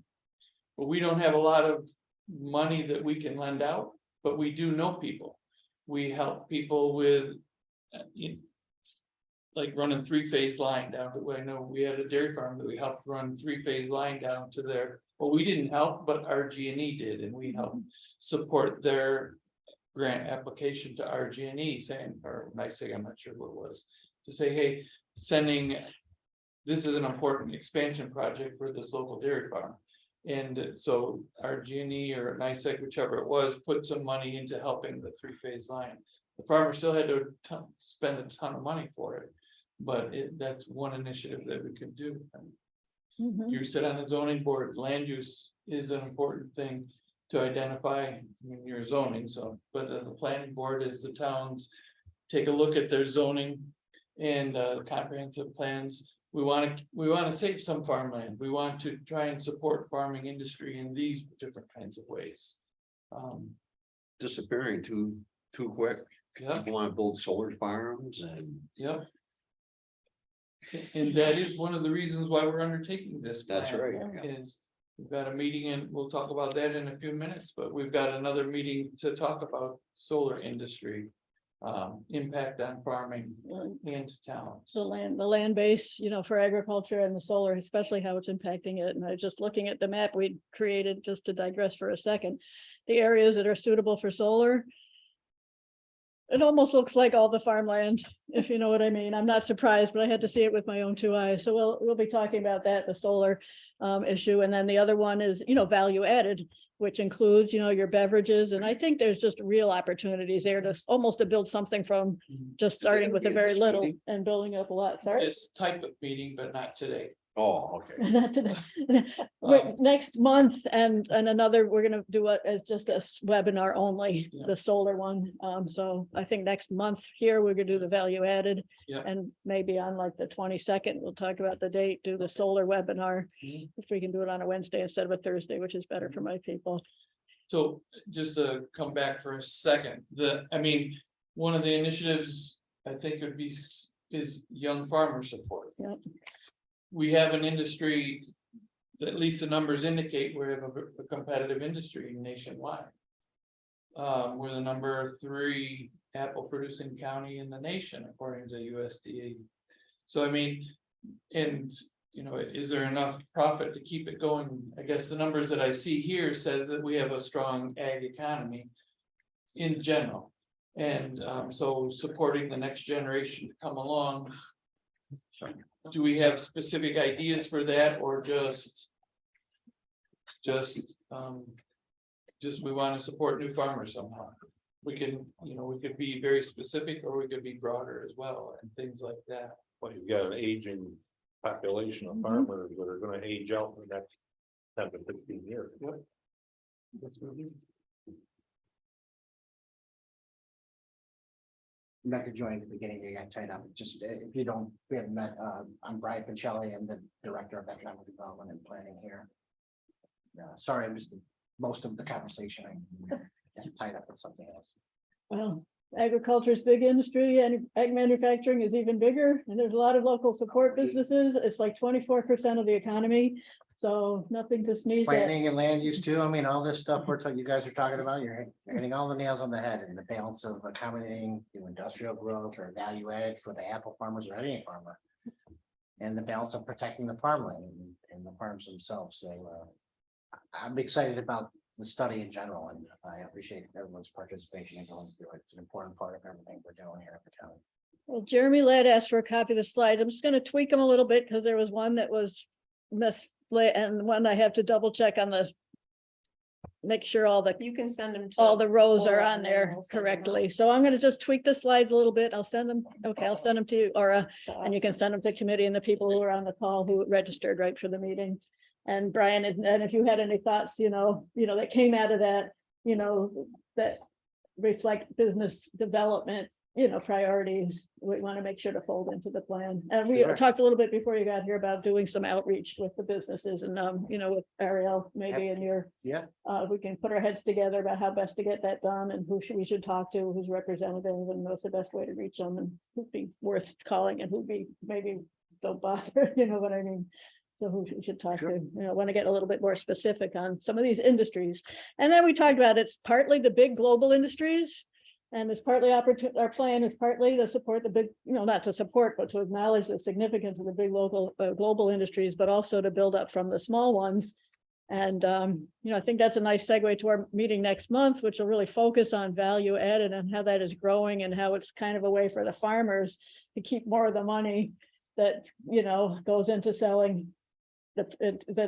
But we don't have a lot of money that we can lend out, but we do know people. We help people with like running 3-phase line down to, I know we had a dairy farm that we helped run 3-phase line down to there. Well, we didn't help, but RG&E did, and we helped support their grant application to RG&E saying, or NICEAG, I'm not sure what it was, to say, hey, this is an important expansion project for this local dairy farm. And so RG&E or NICEAG, whichever it was, put some money into helping the 3-phase line. The farmer still had to spend a ton of money for it, but that's one initiative that we could do. Mhm. You sit on the zoning board, land use is an important thing to identify. I mean, you're zoning, so, but the planning board is the towns take a look at their zoning and comprehensive plans. We want to save some farmland. We want to try and support farming industry in these different kinds of ways. Disappearing too quick. Yeah, People want to build solar farms and yeah. And that is one of the reasons why we're undertaking this. that's plan, right. Is we've got a meeting and we'll talk about that in a few minutes, but we've got another meeting to talk about solar industry. Impact on farming and towns. The land base, for agriculture and the solar, especially how it's impacting it. And I was just looking at the map we created, just to digress for a second, the areas that are suitable for solar. It almost looks like all the farmland, if you know what I mean. I'm not surprised, but I had to see it with my own 2 eyes. So we'll be talking about that, the solar issue. And then the other one is, value added, which includes, your beverages. And I think there's just real opportunities there to almost to build something from just starting with a very little and building up a lot. Sorry. This type of meeting, but not today. Oh, okay. Not today. Next month and another, we're gonna do it as just a webinar only, Yeah. the solar one. So I think next month here, we're gonna do the value added. Yeah. And maybe on like the 22nd, we'll talk about the date, do the solar webinar. Mhm. If we can do it on a Wednesday instead of a Thursday, which is better for my people. So just to come back for a second, one of the initiatives I think would be is young farmer support. Yep. We have an industry, at least the numbers indicate we have a competitive industry nationwide. We're the number 3 apple producing county in the nation, according to USDA. So is there enough profit to keep it going? I guess the numbers that I see here says that we have a strong ag economy in general. And so supporting the next generation to come along. Do we have specific ideas for that or just we want to support new farmers somehow? We can, we could be very specific or we could be broader as well and things like that. Well, you've got an aging population of Mhm. farmers that are gonna age out in the next 10 to 15 years. That's what we do. Meant to join at the beginning, you got tied up. Just if you don't, we haven't met, I'm Brian Pinchelli. I'm the Director of Economic Development and Planning here. Sorry, I missed most of the conversation. I got tied up with something else. Well, agriculture is big industry and ag manufacturing is even bigger. And there's a lot of local support businesses. It's like 24% of the economy. So nothing to sneeze at. Planning and land use too. I mean, all this stuff you guys are talking about, you're hitting all the nails on the head, and the balance of accommodating industrial growth or value added for the apple farmers or any farmer. And the balance of protecting the farmland and the farms themselves. So I'm excited about the study in general, and I appreciate everyone's participation in going through it. It's an important part of everything we're doing here at the county. Well, Jeremy Ladd asked for a copy of the slides. I'm just going to tweak them a little bit because there was one that was missplit and one I have to double check on the make sure all the You can send them to. all the rows are Laura, on and then there we'll send them out. correctly. So I'm gonna just tweak the slides a little bit. I'll send them, okay, I'll send them to you, Aura, So, and you can send them to committee and the people who are on the call who registered right for the meeting. And Brian, and if you had any thoughts, that came out of that, that reflect business development, priorities, we want to make sure to fold into the plan. And we Sure. talked a little bit before you got here about doing some outreach with the businesses and, with Ariel, maybe in your Yeah. we can put our heads together about how best to get that done and we should talk to, who's representative and what's the best way to reach them and who'd be worth calling and who'd be, maybe don't bother, you know what I mean? So who we should talk Sure. to, want to get a little bit more specific on some of these industries. And then we talked about it's partly the big global industries. And it's partly our plan is partly to support the big, not to support, but to acknowledge the significance of the big local, global industries, but also to build up from the small ones. And, I think that's a nice segue to our meeting next month, which will really focus on value added and how that is growing and how it's kind of a way for the farmers to keep more of the money that, goes into selling that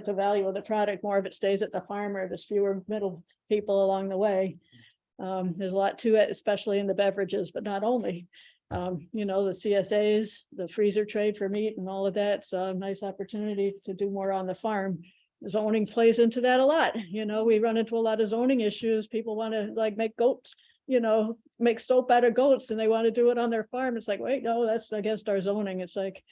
the value of the product, more of it stays at the farmer, there's fewer middle people along the way. There's a lot to it, especially in the beverages, but not only. The CSAs, the freezer trade for meat and all of that's a nice opportunity to do more on the farm. Zoning plays into that a lot. We run into a lot of zoning issues. People want to make goats, make soap out of goats and they want to do it on their farm. It's like, wait, no, that's against our zoning. It's like,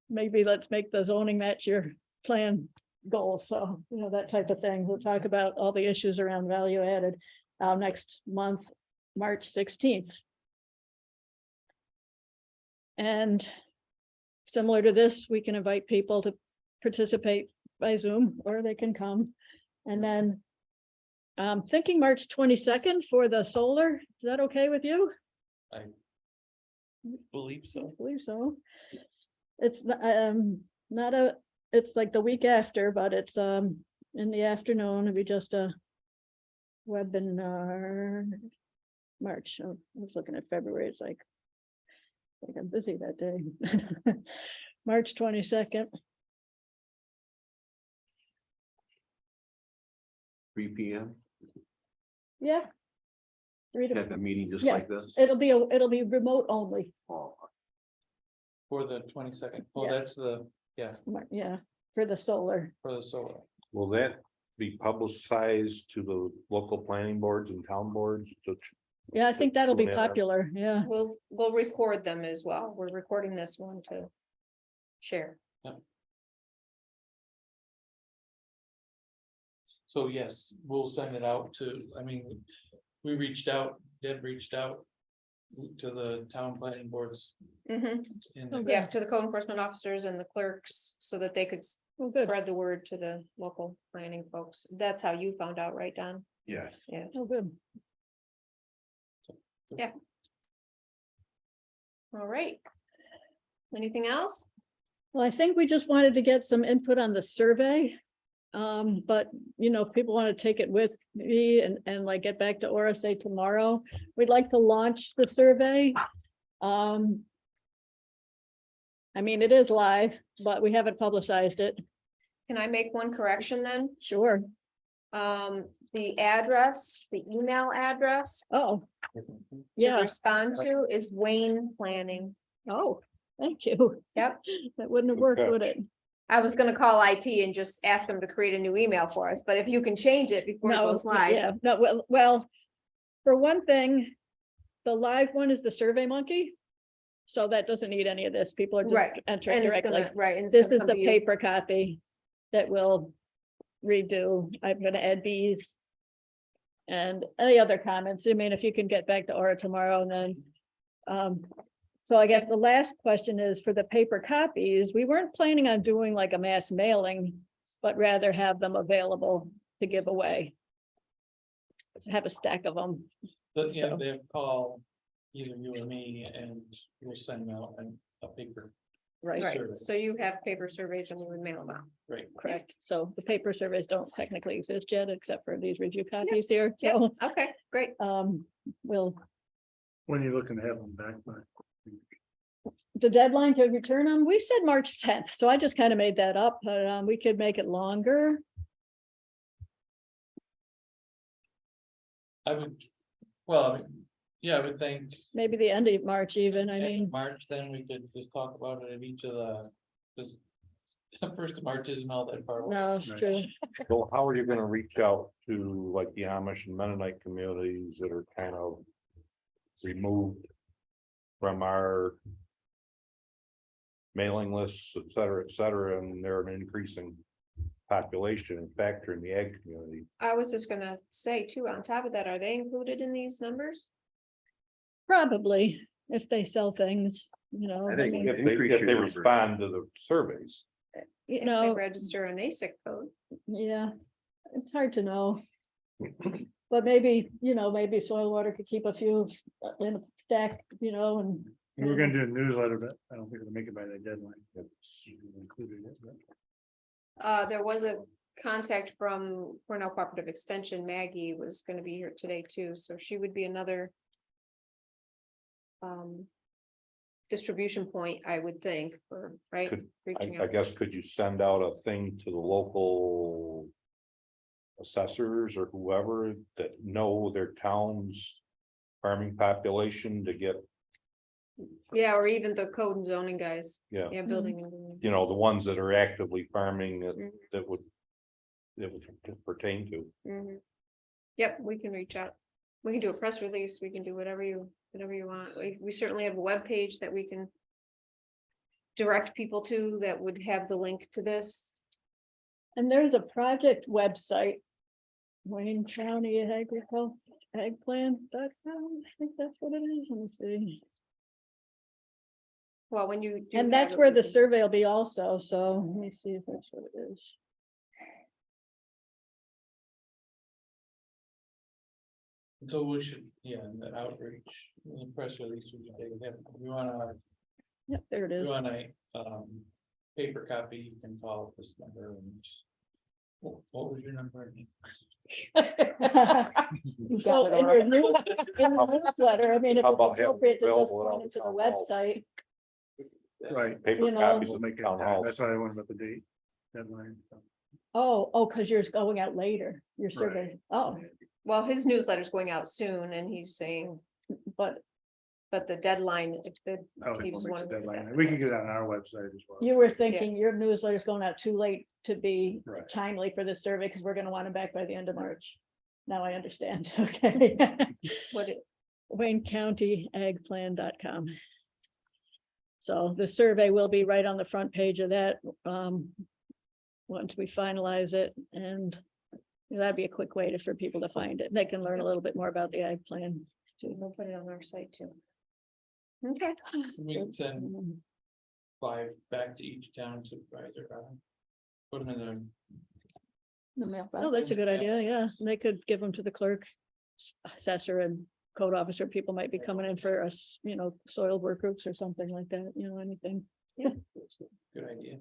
maybe let's make the zoning match your plan goal. So, that type of thing. We'll talk about all the issues around value added next month, March 16th. And similar to this, we can invite people to participate by Zoom or they can come. And then thinking March 22nd for the solar. Is that okay with you? I believe so. I believe so. It's it's like the week after, but it's in the afternoon. It'll be just a webinar. March. I was looking at February. It's like I'm busy that day. March 22nd. 3 p.m. Yeah. 3 to Have a meeting just Yeah. like this. it'll be remote only. For the 22nd. Oh, Yeah. that's the, yeah, Yeah, for the solar. for the solar. Will that be publicized to the local planning boards and town boards? Yeah, I think that'll be Yeah. popular. Yeah. We'll record them as well. We're recording this one to share. So yes, we'll send it out to, we reached out, Deb reached out to the town planning boards. Mhm. in Oh, the- good. Yeah, to the code enforcement officers and the clerks so that they could Oh, good. spread the word to the local planning folks. That's how you found out, right, Don? Yeah. Oh, good. All right. Anything else? Well, I think we just wanted to get some input on the survey. But if people want to take it with me and like get back to Aura, say tomorrow, we'd like to launch the survey. It is live, but we haven't publicized it. Can I make one correction then? Sure. The address, the email address Oh, to yeah. respond to is Wayne Planning. Oh, thank you. Yep. That wouldn't have Good worked, catch. would it? I was gonna call IT and just ask them to create a new email for us, but if you can change it before it No, goes live. yeah, no, well, for one thing, the live one is the Survey Monkey. So that doesn't need any of this. People are just Right, entering And it's directly. gonna, right. and it's This gonna is come the to you. paper copy that we'll redo. I'm gonna add these. And any other comments? If you can get back to Aura tomorrow and then. So I guess the last question is for the paper copies, we weren't planning on doing like a mass mailing, but rather have them available to give away. Let's have a stack of them. But yeah, So- they call either you or me and we'll send out a paper. Right, Right, survey. so you have paper surveys and we would mail them out. Right. correct. So the paper surveys don't technically exist yet, except for these review copies here. Yep. So, Okay, great. we'll, When you're looking to have them back by. the deadline to return them, we said March 10th, so I just kind of made that up, but we could make it longer. I would, well, I mean, yeah, I would think. maybe the end of March even, I end of mean, March, then we could just talk about it at each of the, just. First of March isn't all that far away. no, it's Right. true. So how are you gonna reach out to like the Amish and Mennonite communities that are kind of removed from our mailing lists, et cetera, and they're an increasing population and factor in the ag community? I was just gonna say too, on top of that, are they included in these numbers? Probably, if they sell things, I think mean, If Increase they your numbers. respond to the surveys. you If they know, register an ASIC code. yeah, it's hard to know. But maybe, maybe soil water could keep a few in a stack, and. We were gonna do a newsletter, but I don't think we'll make it by that deadline. That's included it, but- There was a contact from Cornell Cooperative Extension. Maggie was gonna be here today too, so she would be another. Distribution point, I would think, for, right? Could- Reaching I out. guess, could you send out a thing to the local assessors or whoever that know their town's farming population to get, Yeah, or even the code and zoning guys. yeah, Yeah, building. and zoning. you know, the ones that are actively farming Mhm. that would pertain to. Mhm. Yep, we can reach out. We can do a press release. We can do whatever you want. We certainly have a web page that we can. Direct people to that would have the link to this. And there's a project website. Wayne County Agriculture, Agplan.com, I think that's what it is, let me see. Well, when you. do And have that's it, where we the can- survey will be also, so let me see if that's what it is. So we should, yeah, and the outreach, the press release, we should take it. We wanna, Yep, there it we is. want a, paper copy, you can call this number and. What was your number? You So got it, in Laura. your newsletter, I mean, if How it's about having appropriate to just available at all point it to the town halls? website. Right. Paper You know, copies We'll of make it, town halls. that's why I wondered about the date deadline. so. Because yours going out later, your survey, oh, Well, his newsletter's going out soon and he's saying, but but the deadline, if the. Oh, he we'll was make wanting the to do deadline. that. We can get it on our website as well. you were thinking your newsletter's going out too late to be Right. timely for this survey, because we're gonna want it back by the end of March. Now I understand, okay. What it, Wayne County Agplan.com. So the survey will be right on the front page of that, once we finalize it, and that'd be a quick way for people to find it. They can learn a little bit more about the ag plan too. we'll put it on our site too. Okay, We can send 5 back to each town supervisor. Put them in there. The mailbox. Oh, that's a good idea, yeah. And they could give them to the clerk, assessor and code officer. People might be coming in for us, soil work groups or something like that, anything. Good idea.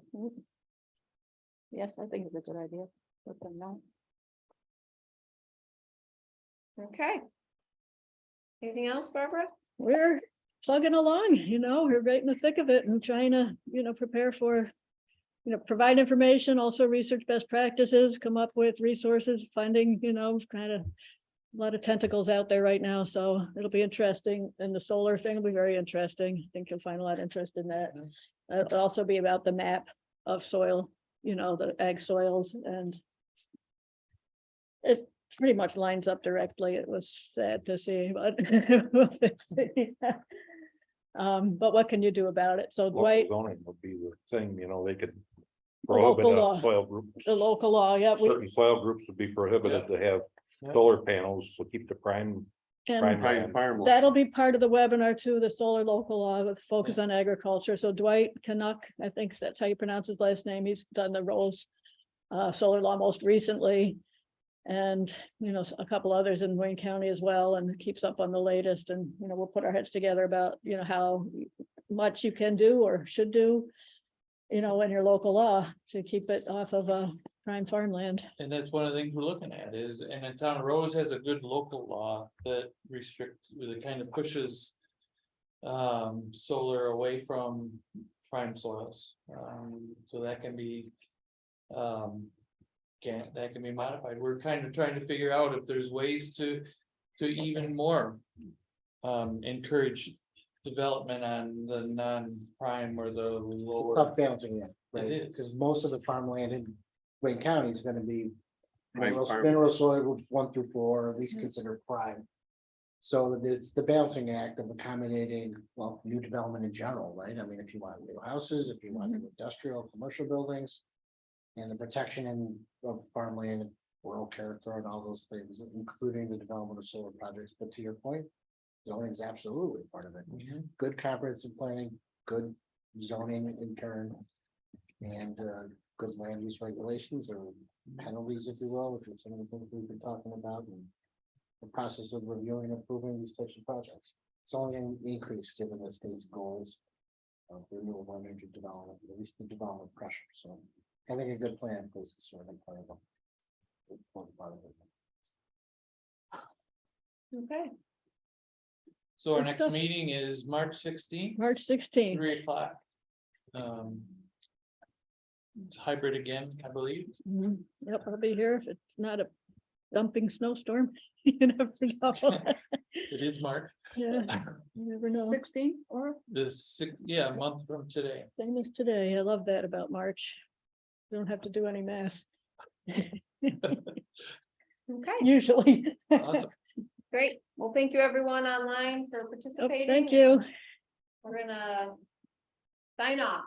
Yes, I think it's a good idea. Let them know. okay. Anything else, Barbara? We're plugging along, we're right in the thick of it and trying to, prepare for, provide information, also research best practices, come up with resources, funding, kind of a lot of tentacles out there right now, so it'll be interesting. And the solar thing will be very interesting. I think you'll find a lot of interest in that. It'll also be about the map of soil, the ag soils, and it pretty much lines up directly. It was sad to see, but but what can you do about it? So Local Dwight, zoning would be the thing, they could The local prohibit law. soil groups. the local law, yeah, Certain soil groups would be prohibited to have Yeah. solar panels to keep the prime and land. Prime farm. that'll be part of the webinar too, the solar local law with focus on agriculture. So Dwight Canuck, I think that's how you pronounce his last name. He's done the roles, solar law most recently. And, a couple others in Wayne County as well, and keeps up on the latest. And, we'll put our heads together about, how much you can do or should do, in your local law to keep it off of prime farmland. And that's one of the things we're looking at is, and the town of Rose has a good local law that restricts, that kind of pushes. Solar away from prime soils, so that can be. That can be modified. We're kind of trying to figure out if there's ways to to even more encourage development on the non-prime or the lower. Tough balancing it, right? It is. Because most of the farmland in Wayne County is gonna be Prime farm. mineral soil 1 through 4, at least considered prime. So it's the balancing act of accommodating, well, new development in general, right? I mean, if you want new houses, if you want new industrial, commercial buildings. And the protection of farmland, rural character and all those things, including the development of solar projects. But to your point, zoning is absolutely part of it. Good comprehensive planning, good zoning in turn. And good land use regulations or penalties, if you will, which is some of the things we've been talking about. And the process of reviewing and approving these types of projects. It's only an increase given the state's goals of renewable energy development, at least the development pressure. So having a good plan is certainly part of it. Important part of it. Okay, So our Good next stuff. meeting is March 16th, March 16th. 3 o'clock. It's hybrid again, I believe. Mhm. Yep, I'll be here if it's not a dumping snowstorm. You never know. It is March, Yeah, you never know. 16 or? a month from today. Same as today. I love that about March. You don't have to do any math. okay, Usually. Awesome. great. Well, thank you everyone online for Oh, participating. thank you. We're gonna sign off.